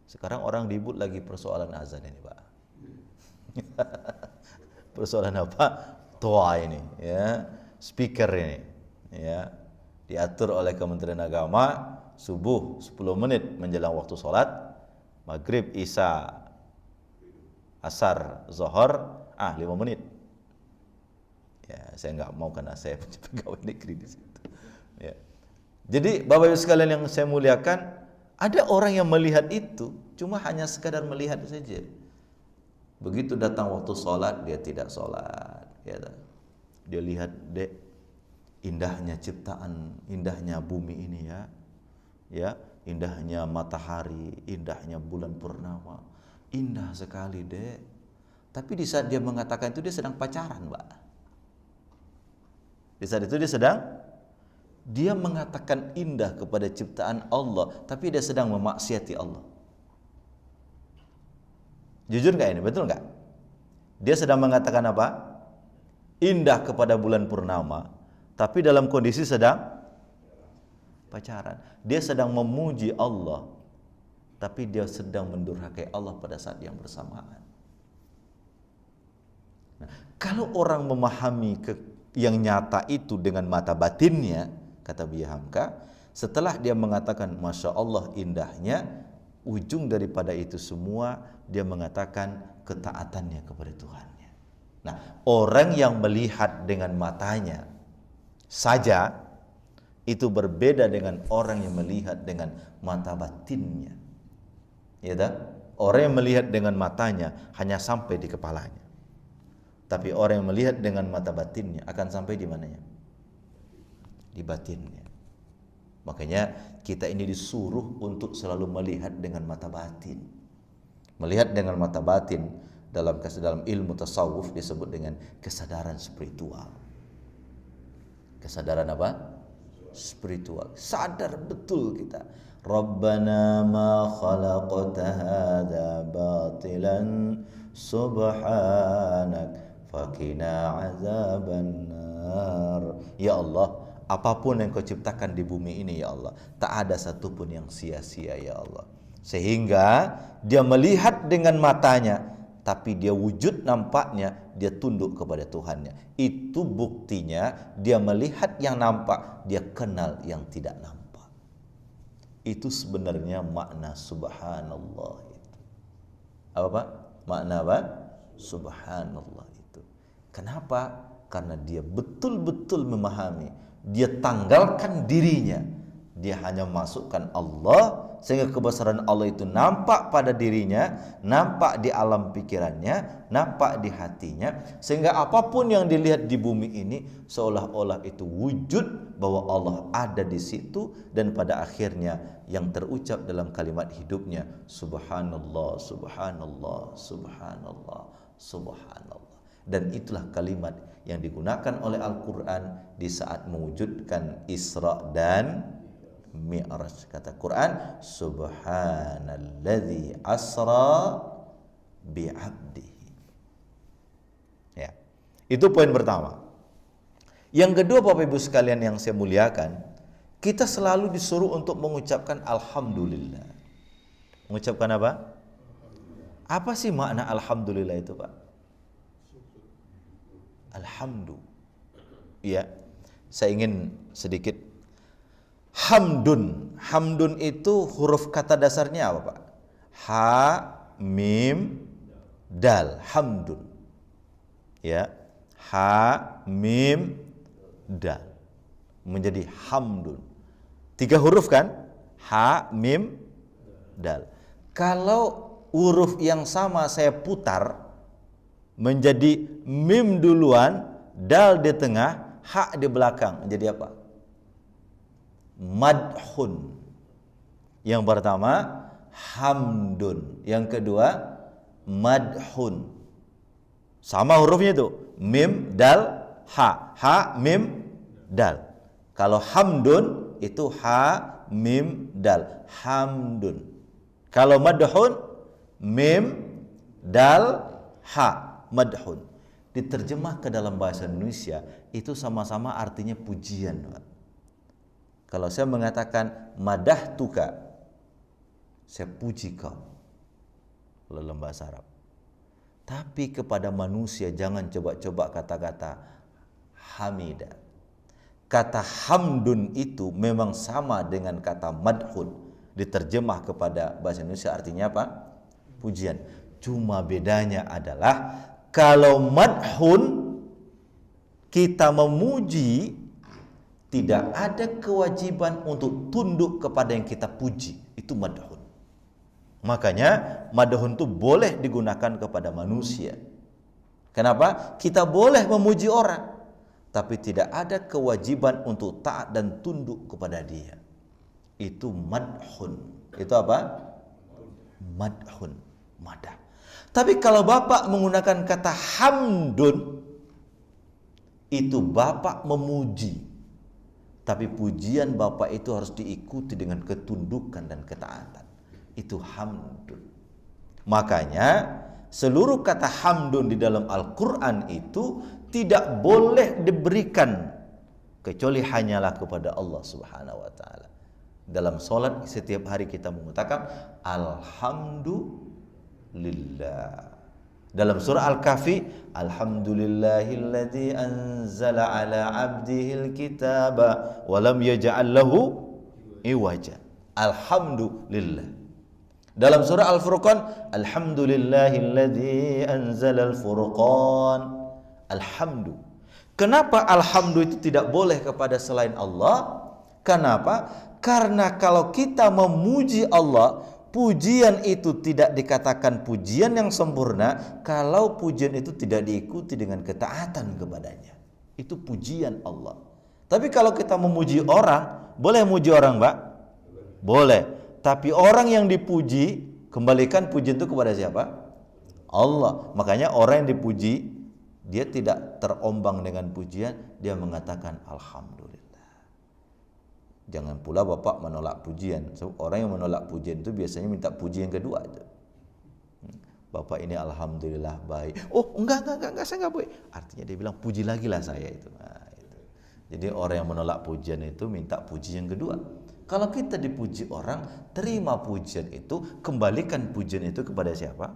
Sekarang orang ribut lagi persoalan azan ini Pak. Persoalan apa? Toa ini, ya, speaker ini, ya, diatur oleh Kementerian Agama. Subuh 10 menit menjelang waktu sholat, maghrib, isya, asar, zohor, 5 menit. Ya, saya nggak mau karena saya pegawai negeri di situ. Ya. Jadi Bapak Ibu sekalian yang saya muliakan, ada orang yang melihat itu cuma hanya sekadar melihat saja. Begitu datang waktu sholat, dia tidak sholat. Ya, dia lihat indahnya ciptaan, indahnya bumi ini, ya, indahnya matahari, indahnya bulan purnama, indah sekali dek. Tapi di saat dia mengatakan itu, dia sedang pacaran, Pak. Di saat itu dia mengatakan indah kepada ciptaan Allah, tapi dia sedang memaksiati Allah. Jujur nggak ini? Betul nggak? Dia sedang mengatakan apa? Indah kepada bulan purnama, tapi dalam kondisi sedang pacaran. Dia sedang memuji Allah, tapi dia sedang mendurhakai Allah pada saat yang bersamaan. Nah, kalau orang memahami yang nyata itu dengan mata batinnya, kata Buya Hamka, setelah dia mengatakan Masya Allah indahnya, ujung daripada itu semua dia mengatakan ketaatannya kepada Tuhannya. Nah, orang yang melihat dengan matanya saja itu berbeda dengan orang yang melihat dengan mata batinnya. Ya tak? Orang yang melihat dengan matanya hanya sampai di kepalanya. Tapi orang yang melihat dengan mata batinnya akan sampai di mananya? Di batinnya. Makanya kita ini disuruh untuk selalu melihat dengan mata batin. Melihat dengan mata batin dalam ilmu tasawuf disebut dengan kesadaran spiritual. Kesadaran apa? Spiritual. Sadar betul kita. Rabbana ma khalaqta hadza batilan subhanak faqina azabannar. Ya Allah, apapun yang kau ciptakan di bumi ini ya Allah, tak ada satupun yang sia-sia ya Allah. Sehingga dia melihat dengan matanya, tapi dia wujud nampaknya, dia tunduk kepada Tuhannya. Itu buktinya dia melihat yang nampak, dia kenal yang tidak nampak. Itu sebenarnya makna subhanallah itu. Apa Pak? Makna apa? Subhanallah itu. Kenapa? Karena dia betul-betul memahami. Dia tanggalkan dirinya. Dia hanya masukkan Allah, sehingga kebesaran Allah itu nampak pada dirinya, nampak di alam pikirannya, nampak di hatinya, sehingga apapun yang dilihat di bumi ini seolah-olah itu wujud bahwa Allah ada di situ, dan pada akhirnya yang terucap dalam kalimat hidupnya subhanallah, subhanallah, subhanallah, subhanallah. Dan itulah kalimat yang digunakan oleh Al-Quran di saat mewujudkan Isra dan Mi'raj. Kata Quran, subhanalladzi asra bi'abdihi. Ya. Itu poin pertama. Yang kedua Bapak Ibu sekalian yang saya muliakan, kita selalu disuruh untuk mengucapkan alhamdulillah. Mengucapkan apa? Apa sih makna alhamdulillah itu, Pak? Alhamdulillah. Ya. Saya ingin sedikit hamdun. Hamdun itu huruf kata dasarnya apa, Pak? Ha, mim, dal. Hamdun. Ya. Ha, mim, dal. Menjadi hamdun. 3 huruf kan? Ha, mim, dal. Kalau huruf yang sama saya putar menjadi mim duluan, dal di tengah, ha di belakang, menjadi apa? madhun. Yang pertama hamdun, yang kedua madhun. Sama hurufnya itu, mim dal ha, ha mim dal. Kalau hamdun itu ha mim dal, hamdun. Kalau madhun mim dal ha, madhun. Diterjemah ke dalam bahasa Indonesia itu sama-sama artinya pujian, Pak. Kalau saya mengatakan madahtuka, saya puji kau dalam bahasa Arab. Tapi kepada manusia jangan coba-coba kata-kata hamida. Kata hamdun itu memang sama dengan kata madhun. Diterjemah kepada bahasa Indonesia artinya apa? Pujian. Cuma bedanya adalah kalau madhun kita memuji, tidak ada kewajiban untuk tunduk kepada yang kita puji. Itu madhun. Makanya madhun itu boleh digunakan kepada manusia. Kenapa? Kita boleh memuji orang, tapi tidak ada kewajiban untuk taat dan tunduk kepada dia. Itu madhun. Itu apa? Madhun, madah. Tapi kalau Bapak menggunakan kata hamdun, itu Bapak memuji. Tapi pujian Bapak itu harus diikuti dengan ketundukan dan ketaatan. Itu hamdun. Makanya seluruh kata hamdun di dalam Al-Quran itu tidak boleh diberikan kecuali hanyalah kepada Allah Subhanahu wa ta'ala. Dalam sholat setiap hari kita mengatakan alhamdulillah. Dalam surah Al-Kahfi, alhamdulillahilladzi anzala ala abdihil kitaba wa lam yaj'al lahu iwaja. Alhamdulillah. Dalam surah Al-Furqan, alhamdulillahilladzi anzalal furqan. Alhamdu. Kenapa alhamdu itu tidak boleh kepada selain Allah? Kenapa? Karena kalau kita memuji Allah, pujian itu tidak dikatakan pujian yang sempurna kalau pujian itu tidak diikuti dengan ketaatan kepadanya. Itu pujian Allah. Tapi kalau kita memuji orang, boleh memuji orang, Mbak? Boleh. Tapi orang yang dipuji, kembalikan pujian itu kepada siapa? Allah. Makanya orang yang dipuji, dia tidak terombang dengan pujian, dia mengatakan alhamdulillah. Jangan pula Bapak menolak pujian. So, orang yang menolak pujian itu biasanya minta puji yang kedua itu. Bapak ini alhamdulillah baik. Oh, enggak, saya enggak baik. Artinya dia bilang puji lagi lah saya itu. Nah, itu. Jadi orang yang menolak pujian itu minta puji yang kedua. Kalau kita dipuji orang, terima pujian itu, kembalikan pujian itu kepada siapa?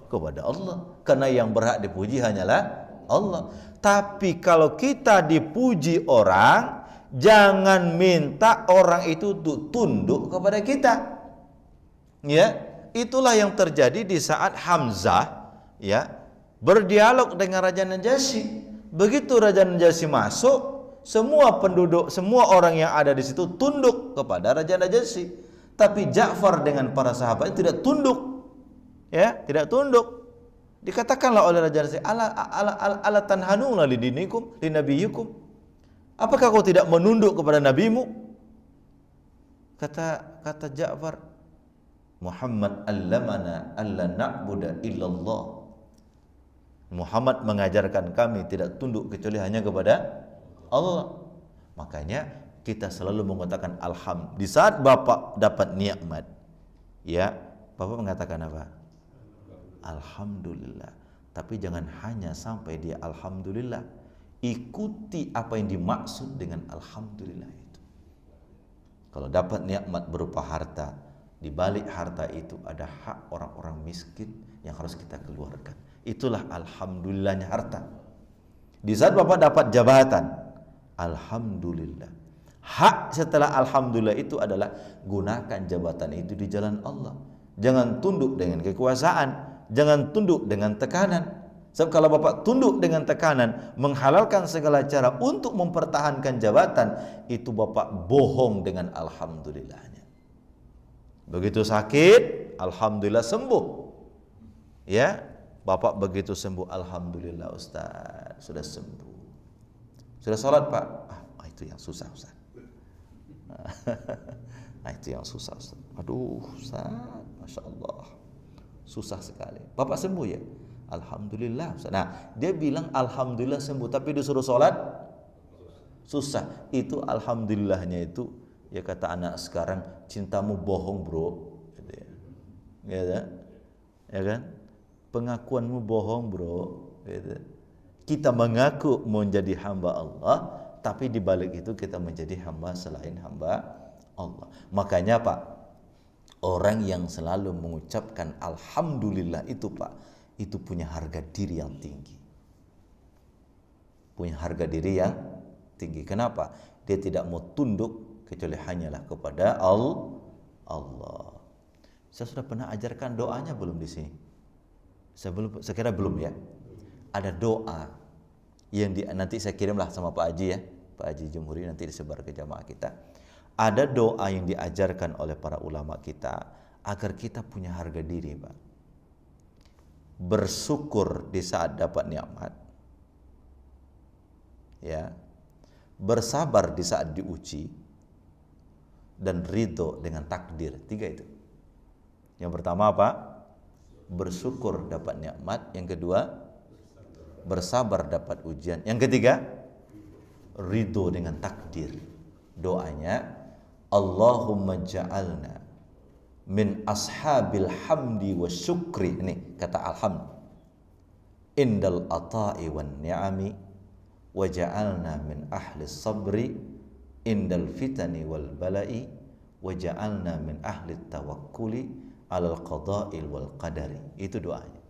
Kepada Allah. Karena yang berhak dipuji hanyalah Allah. Tapi kalau kita dipuji orang, jangan minta orang itu tunduk kepada kita. Ya, itulah yang terjadi di saat Hamzah ya berdialog dengan Raja Najasyi. Begitu Raja Najasyi masuk, semua penduduk, semua orang yang ada di situ tunduk kepada Raja Najasyi. Tapi Ja'far dengan para sahabat tidak tunduk. Ya, tidak tunduk. Dikatakanlah oleh Raja Najasyi, ala tanhanuna lidinikum, linabiyyikum. Apakah kau tidak menunduk kepada nabimu? Kata Ja'far, Muhammad allamana alla na'budu illallah. Muhammad mengajarkan kami tidak tunduk kecuali hanya kepada Allah. Makanya kita selalu mengatakan alhamdulillah. Di saat Bapak dapat nikmat, ya, Bapak mengatakan apa? Alhamdulillah. Tapi jangan hanya sampai dia alhamdulillah. Ikuti apa yang dimaksud dengan alhamdulillah itu. Kalau dapat nikmat berupa harta, di balik harta itu ada hak orang-orang miskin yang harus kita keluarkan. Itulah alhamdulillahnya harta. Di saat Bapak dapat jabatan, alhamdulillah. Hak setelah alhamdulillah itu adalah gunakan jabatan itu di jalan Allah. Jangan tunduk dengan kekuasaan, jangan tunduk dengan tekanan. Sebab kalau Bapak tunduk dengan tekanan, menghalalkan segala cara untuk mempertahankan jabatan, itu Bapak bohong dengan alhamdulillahnya. Begitu sakit, alhamdulillah sembuh. Ya, Bapak begitu sembuh, alhamdulillah Ustaz, sudah sembuh. Sudah sholat Pak? Itu yang susah Ustaz. Nah itu yang susah Ustaz. Aduh Ustaz, Masya Allah, susah sekali. Bapak sembuh ya? Alhamdulillah Ustaz. Nah dia bilang Alhamdulillah sembuh, tapi disuruh sholat susah. Itu Alhamdulillahnya itu, ya kata anak sekarang, cintamu bohong bro, gitu ya. Ya kan? Pengakuanmu bohong bro, gitu. Kita mengaku menjadi hamba Allah, tapi di balik itu kita menjadi hamba selain hamba Allah. Makanya Pak, orang yang selalu mengucapkan Alhamdulillah itu Pak, itu punya harga diri yang tinggi. Punya harga diri yang tinggi. Kenapa? Dia tidak mau tunduk kecuali hanyalah kepada Allah. Saya sudah pernah ajarkan doanya belum di sini? Saya kira belum ya. Ada doa yang nanti saya kirimlah sama Pak Haji ya, Pak Haji Jumhuri, nanti disebar ke jamaah kita. Ada doa yang diajarkan oleh para ulama kita agar kita punya harga diri, Pak. Bersyukur di saat dapat nikmat, ya, bersabar di saat diuji, dan ridho dengan takdir. 3 itu. Yang pertama apa? Bersyukur dapat nikmat. Yang kedua, bersabar dapat ujian. Yang ketiga, ridho dengan takdir. Doanya, Allahumma ja'alna min ashabil hamdi wa syukri. Ini kata alhamd. Indal ata'i wan ni'ami wa ja'alna min ahli sabri indal fitani wal bala'i wa ja'alna min ahli tawakkuli alal qada'il wal qadari. Itu doanya.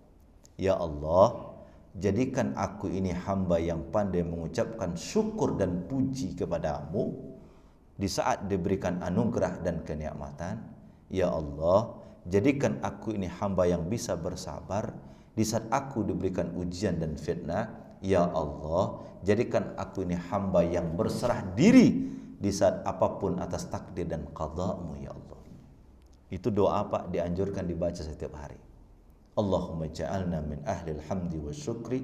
Ya Allah, jadikan aku ini hamba yang pandai mengucapkan syukur dan puji kepadamu di saat diberikan anugerah dan kenikmatan. Ya Allah, jadikan aku ini hamba yang bisa bersabar di saat aku diberikan ujian dan fitnah. Ya Allah, jadikan aku ini hamba yang berserah diri di saat apapun atas takdir dan qada'mu ya Allah. Itu doa Pak, dianjurkan dibaca setiap hari. Allahumma ja'alna min ahli alhamdi wa syukri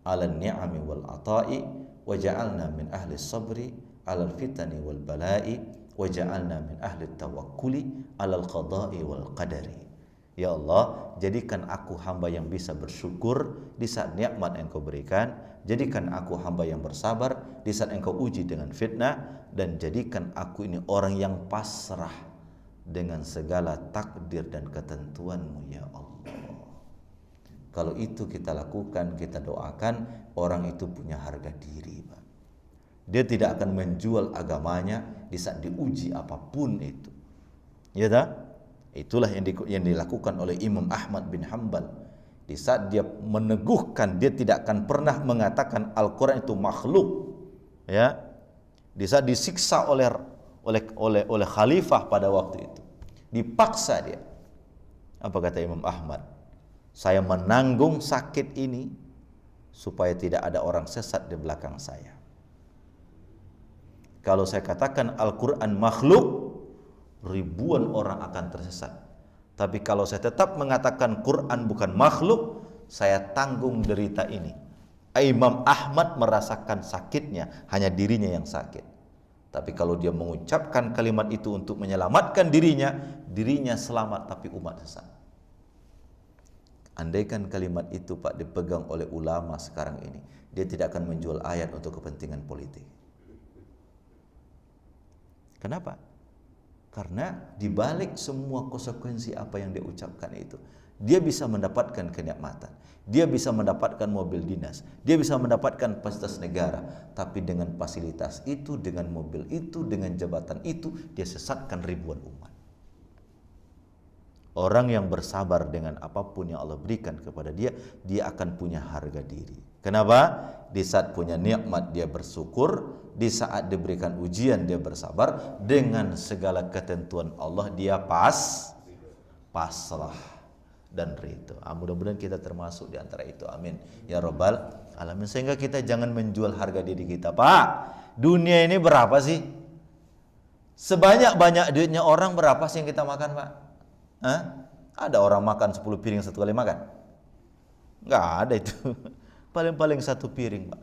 ala ni'ami wal ata'i wa ja'alna min ahli sabri ala fitani wal bala'i wa ja'alna min ahli tawakkuli ala qada'i wal qadari. Ya Allah, jadikan aku hamba yang bisa bersyukur di saat nikmat Engkau berikan, jadikan aku hamba yang bersabar di saat Engkau uji dengan fitnah, dan jadikan aku ini orang yang pasrah dengan segala takdir dan ketentuan-Mu ya Allah. Kalau itu kita lakukan, kita doakan, orang itu punya harga diri, Pak. Dia tidak akan menjual agamanya di saat diuji apapun itu. Ya tak? Itulah yang dilakukan oleh Imam Ahmad bin Hanbal. Di saat dia meneguhkan, dia tidak akan pernah mengatakan Al-Quran itu makhluk. Ya, di saat disiksa oleh khalifah pada waktu itu, dipaksa dia. Apa kata Imam Ahmad? Saya menanggung sakit ini supaya tidak ada orang sesat di belakang saya. Kalau saya katakan Al-Quran makhluk, ribuan orang akan tersesat. Tapi kalau saya tetap mengatakan Quran bukan makhluk, saya tanggung derita ini. Imam Ahmad merasakan sakitnya, hanya dirinya yang sakit. Tapi kalau dia mengucapkan kalimat itu untuk menyelamatkan dirinya, dirinya selamat tapi umat sesat. Andaikan kalimat itu Pak dipegang oleh ulama sekarang ini, dia tidak akan menjual ayat untuk kepentingan politik. Kenapa? Karena dibalik semua konsekuensi apa yang dia ucapkan itu, dia bisa mendapatkan kenikmatan, dia bisa mendapatkan mobil dinas, dia bisa mendapatkan fasilitas negara, tapi dengan fasilitas itu, dengan mobil itu, dengan jabatan itu, dia sesatkan ribuan umat. Orang yang bersabar dengan apapun yang Allah berikan kepada dia, dia akan punya harga diri. Kenapa? Di saat punya nikmat dia bersyukur, di saat diberikan ujian dia bersabar, dengan segala ketentuan Allah dia pasrah dan ridho. Mudah-mudahan kita termasuk di antara itu. Amin ya rabbal alamin. Sehingga kita jangan menjual harga diri kita. Pak, dunia ini berapa sih? Sebanyak-banyak duitnya orang, berapa sih yang kita makan, Pak? Hah? Ada orang makan 10 piring satu kali makan? Nggak ada itu. Paling-paling 1 piring, Pak.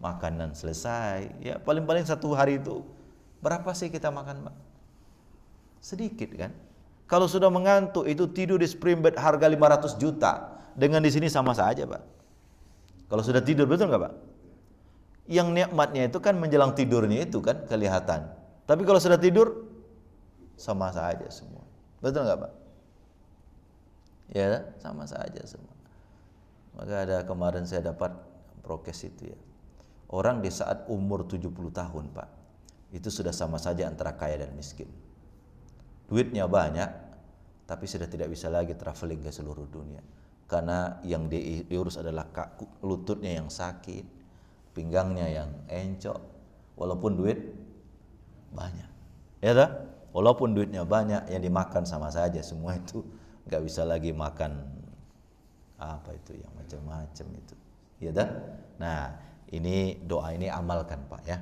Makanan selesai. Ya, paling-paling 1 hari itu berapa sih kita makan, Pak? Sedikit kan? Kalau sudah mengantuk itu tidur di spring bed harga 500 juta. Dengan di sini sama saja, Pak. Kalau sudah tidur, betul nggak, Pak? Yang nikmatnya itu kan menjelang tidurnya itu kan kelihatan. Tapi kalau sudah tidur sama saja semua. Betul nggak, Pak? Ya, sama saja semua. Maka ada kemarin saya dapat prokes itu ya. Orang di saat umur 70 tahun, Pak, itu sudah sama saja antara kaya dan miskin. Duitnya banyak, tapi sudah tidak bisa lagi traveling ke seluruh dunia. Karena yang diurus adalah lututnya yang sakit, pinggangnya yang encok, walaupun duit banyak. Ya tak? Walaupun duitnya banyak, yang dimakan sama saja semua itu. Nggak bisa lagi makan apa itu yang macam-macam itu. Ya tak? Nah, ini doa ini amalkan, Pak ya.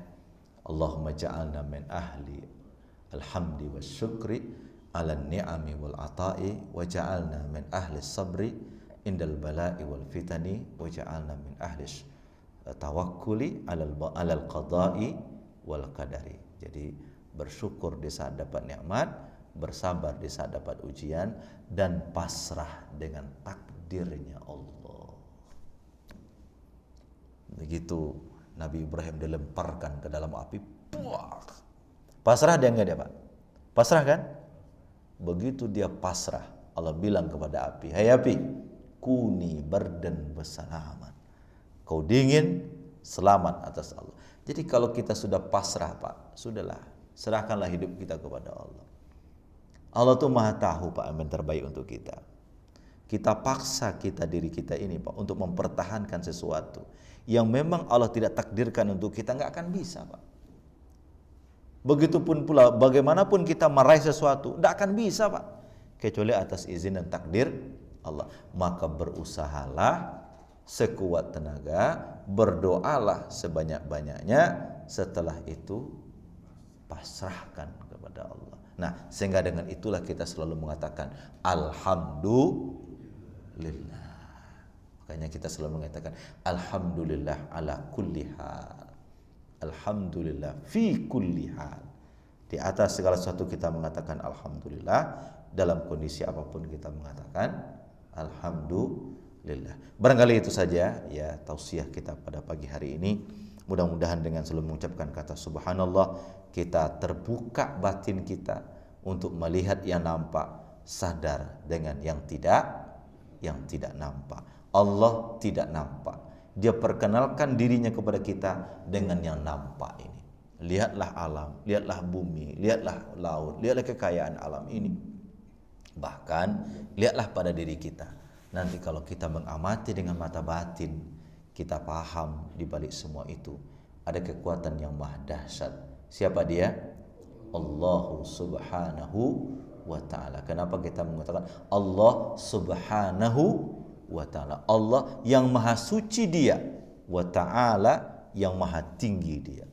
Allahumma ja'alna min ahli alhamdi wa syukri ala ni'ami wal ata'i wa ja'alna min ahli sabri indal bala'i wal fitani wa ja'alna min ahli tawakkuli alal qada'i wal qadari. Jadi bersyukur di saat dapat nikmat, bersabar di saat dapat ujian, dan pasrah dengan takdirnya Allah. Begitu Nabi Ibrahim dilemparkan ke dalam api, pasrah dia enggak dia, Pak? Pasrah kan? Begitu dia pasrah, Allah bilang kepada api, "Hai api, kuni bardan bersalaman." Kau dingin, selamat atas Allah. Jadi kalau kita sudah pasrah, Pak, sudahlah, serahkanlah hidup kita kepada Allah. Allah tuh maha tahu, Pak, yang terbaik untuk kita. Kita paksa diri kita ini, Pak, untuk mempertahankan sesuatu yang memang Allah tidak takdirkan untuk kita, nggak akan bisa, Pak. Begitupun pula bagaimanapun kita meraih sesuatu, tidak akan bisa, Pak, kecuali atas izin dan takdir Allah. Maka berusahalah sekuat tenaga, berdoalah sebanyak-banyaknya, setelah itu pasrahkan kepada Allah. Nah, sehingga dengan itulah kita selalu mengatakan alhamdulillah. Makanya kita selalu mengatakan alhamdulillah ala kulli hal. Alhamdulillah fi kulli hal. Di atas segala sesuatu kita mengatakan alhamdulillah, dalam kondisi apapun kita mengatakan alhamdulillah. Barangkali itu saja ya tausiah kita pada pagi hari ini. Mudah-mudahan dengan selalu mengucapkan kata subhanallah, kita terbuka batin kita untuk melihat yang nampak, sadar dengan yang tidak nampak. Allah tidak nampak. Dia perkenalkan dirinya kepada kita dengan yang nampak ini. Lihatlah alam, lihatlah bumi, lihatlah laut, lihatlah kekayaan alam ini. Bahkan lihatlah pada diri kita. Nanti kalau kita mengamati dengan mata batin, kita paham di balik semua itu ada kekuatan yang maha dahsyat. Siapa dia? Allah Subhanahu wa ta'ala. Kenapa kita mengatakan Allah Subhanahu wa ta'ala? Allah yang maha suci dia, wa ta'ala yang maha tinggi dia.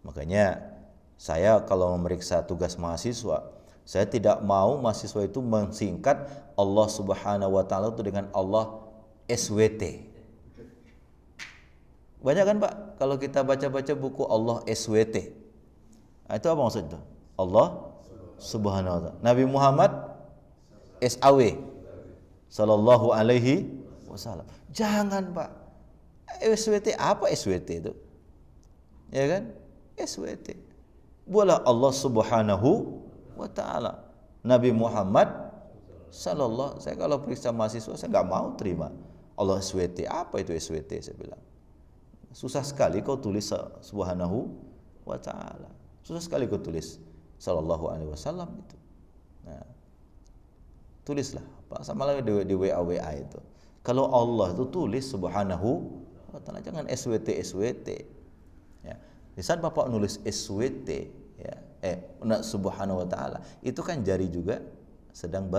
Makanya saya kalau memeriksa tugas mahasiswa, saya tidak mau mahasiswa itu mensingkat Allah Subhanahu wa ta'ala itu dengan Allah SWT. Banyak kan, Pak, kalau kita baca-baca buku Allah SWT. Nah, itu apa maksudnya? Allah Subhanahu wa ta'ala. Nabi Muhammad SAW sallallahu alaihi wasallam. Jangan, Pak. SWT apa SWT itu? Ya kan? SWT. Buatlah Allah Subhanahu wa ta'ala. Nabi Muhammad sallallahu. Saya kalau periksa mahasiswa saya enggak mau terima Allah SWT. Apa itu SWT, saya bilang. Susah sekali kau tulis Subhanahu wa ta'ala. Susah sekali kau tulis sallallahu alaihi wasallam itu. Nah, tulislah, Pak, sama lagi di WA itu. Kalau Allah itu tulis Subhanahu wa ta'ala, jangan SWT. Ya. Di saat Bapak nulis SWT, ya, Subhanahu wa ta'ala, itu kan jari juga sedang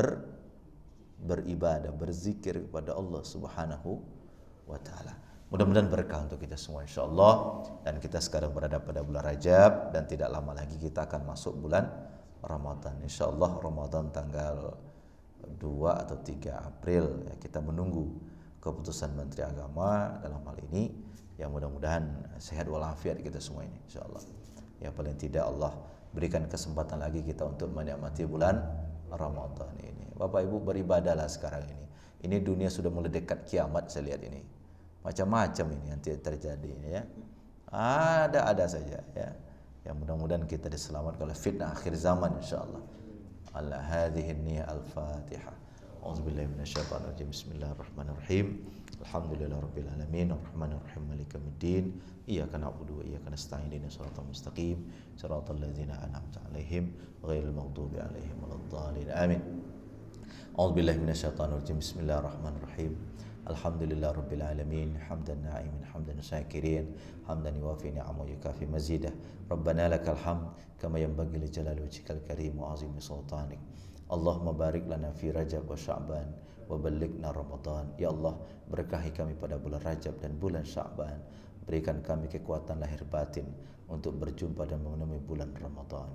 beribadah, berzikir kepada Allah Subhanahu wa ta'ala. Mudah-mudahan berkah untuk kita semua insyaallah. Dan kita sekarang berada pada bulan Rajab, dan tidak lama lagi kita akan masuk bulan Ramadan. Insyaallah Ramadan tanggal 2 atau 3 April ya, kita menunggu keputusan Menteri Agama dalam hal ini. Ya mudah-mudahan sehat walafiat kita semua ini insyaallah. Ya paling tidak Allah Berikan kesempatan lagi kita untuk menikmati bulan Ramadan ini. Bapak Ibu, beribadahlah sekarang ini. Ini dunia sudah mulai dekat kiamat, saya lihat ini. Macam-macam ini nanti terjadi ya. Ada saja ya. Yang mudah-mudahan kita diselamatkan oleh fitnah akhir zaman insyaallah. Ala hadhihi niyyah al-Fatihah. A'udzubillahi minasyaitonir rajim. Bismillahirrahmanirrahim. Alhamdulillahirabbil alamin arrahmanir rahim maliki yaumiddin. Iyyaka na'budu wa iyyaka nasta'in ihdinas siratal mustaqim siratal ladzina an'amta 'alaihim ghairil maghdubi 'alaihim waladdallin. Amin. A'udzubillahi minasyaitonir rajim. Bismillahirrahmanirrahim. Alhamdulillahirabbil alamin hamdan na'imin hamdan syakirin hamdan yuwafi ni'amahu yukafi mazidah. Rabbana lakal hamd kama yanbaghi li jalali wajhikal karim wa 'azimi sultanik. Allahumma barik lana fi Rajab wa Sya'ban wa ballighna Ramadan. Ya Allah, berkahi kami pada bulan Rajab dan bulan Sya'ban. Berikan kami kekuatan lahir batin untuk berjumpa dan memenuhi bulan Ramadan.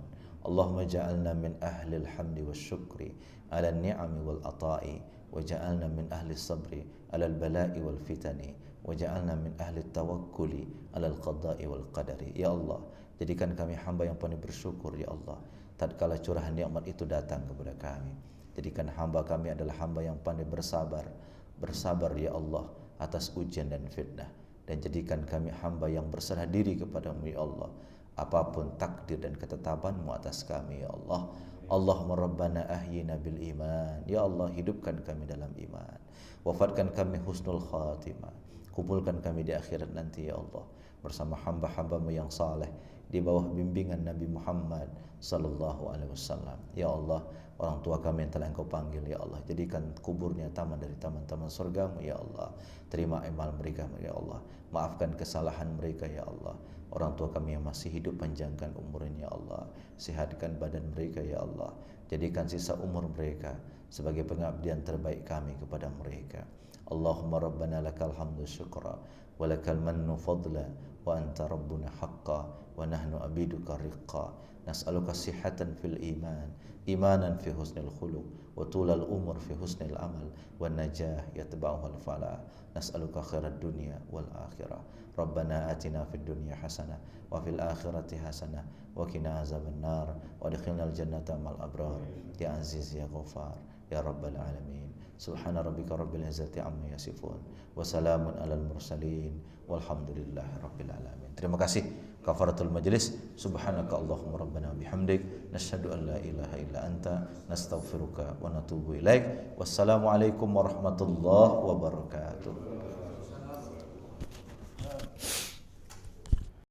Allahumma ja'alna min ahli alhamdi wasyukri ala ni'ami wal ata'i wa ja'alna min ahli sabri ala al-bala'i wal fitani wa ja'alna min ahli tawakkuli ala al-qada'i wal qadari. Ya Allah, jadikan kami hamba yang pandai bersyukur ya Allah tatkala curahan nikmat itu datang kepada kami. Jadikan hamba kami adalah hamba yang pandai bersabar ya Allah atas ujian dan fitnah, dan jadikan kami hamba yang berserah diri kepadamu ya Allah apapun takdir dan ketetapanmu atas kami ya Allah. Allahumma rabbana ahyina bil iman. Ya Allah, hidupkan kami dalam iman, wafatkan kami husnul khatimah, kumpulkan kami di akhirat nanti ya Allah bersama hamba-hambamu yang saleh di bawah bimbingan Nabi Muhammad sallallahu alaihi wasallam. Ya Allah, orang tua kami yang telah Engkau panggil ya Allah, jadikan kuburnya taman dari taman-taman surgamu ya Allah. Terima amal mereka ya Allah, maafkan kesalahan mereka ya Allah. Orang tua kami yang masih hidup, panjangkan umurnya ya Allah, sehatkan badan mereka ya Allah. Jadikan sisa umur mereka sebagai pengabdian terbaik kami kepada mereka. Allahumma rabbana lakal hamdu syukra wa lakal mannu fadla wa anta rabbuna haqqa wa nahnu abiduka riqqa. Nas'aluka sihhatan fil iman, imanan fi husnil khuluq, wa tulal umur fi husnil amal, wa najah yatba'uhal falah. Nas'aluka khairat dunya wal akhirah. Rabbana atina fid dunya hasanah wa fil akhirati hasanah wa qina azaban nar wa adkhilnal jannata ma'al abrar ya aziz ya ghafar ya rabbal alamin. Subhana rabbika rabbil izzati amma yasifun wa salamun alal mursalin walhamdulillahi rabbil alamin. Terima kasih kafaratul majlis. Subhanaka Allahumma rabbana bihamdik nasyhadu an la ilaha illa anta nastaghfiruka wa natubu ilaik. Wassalamu alaikum warahmatullahi wabarakatuh.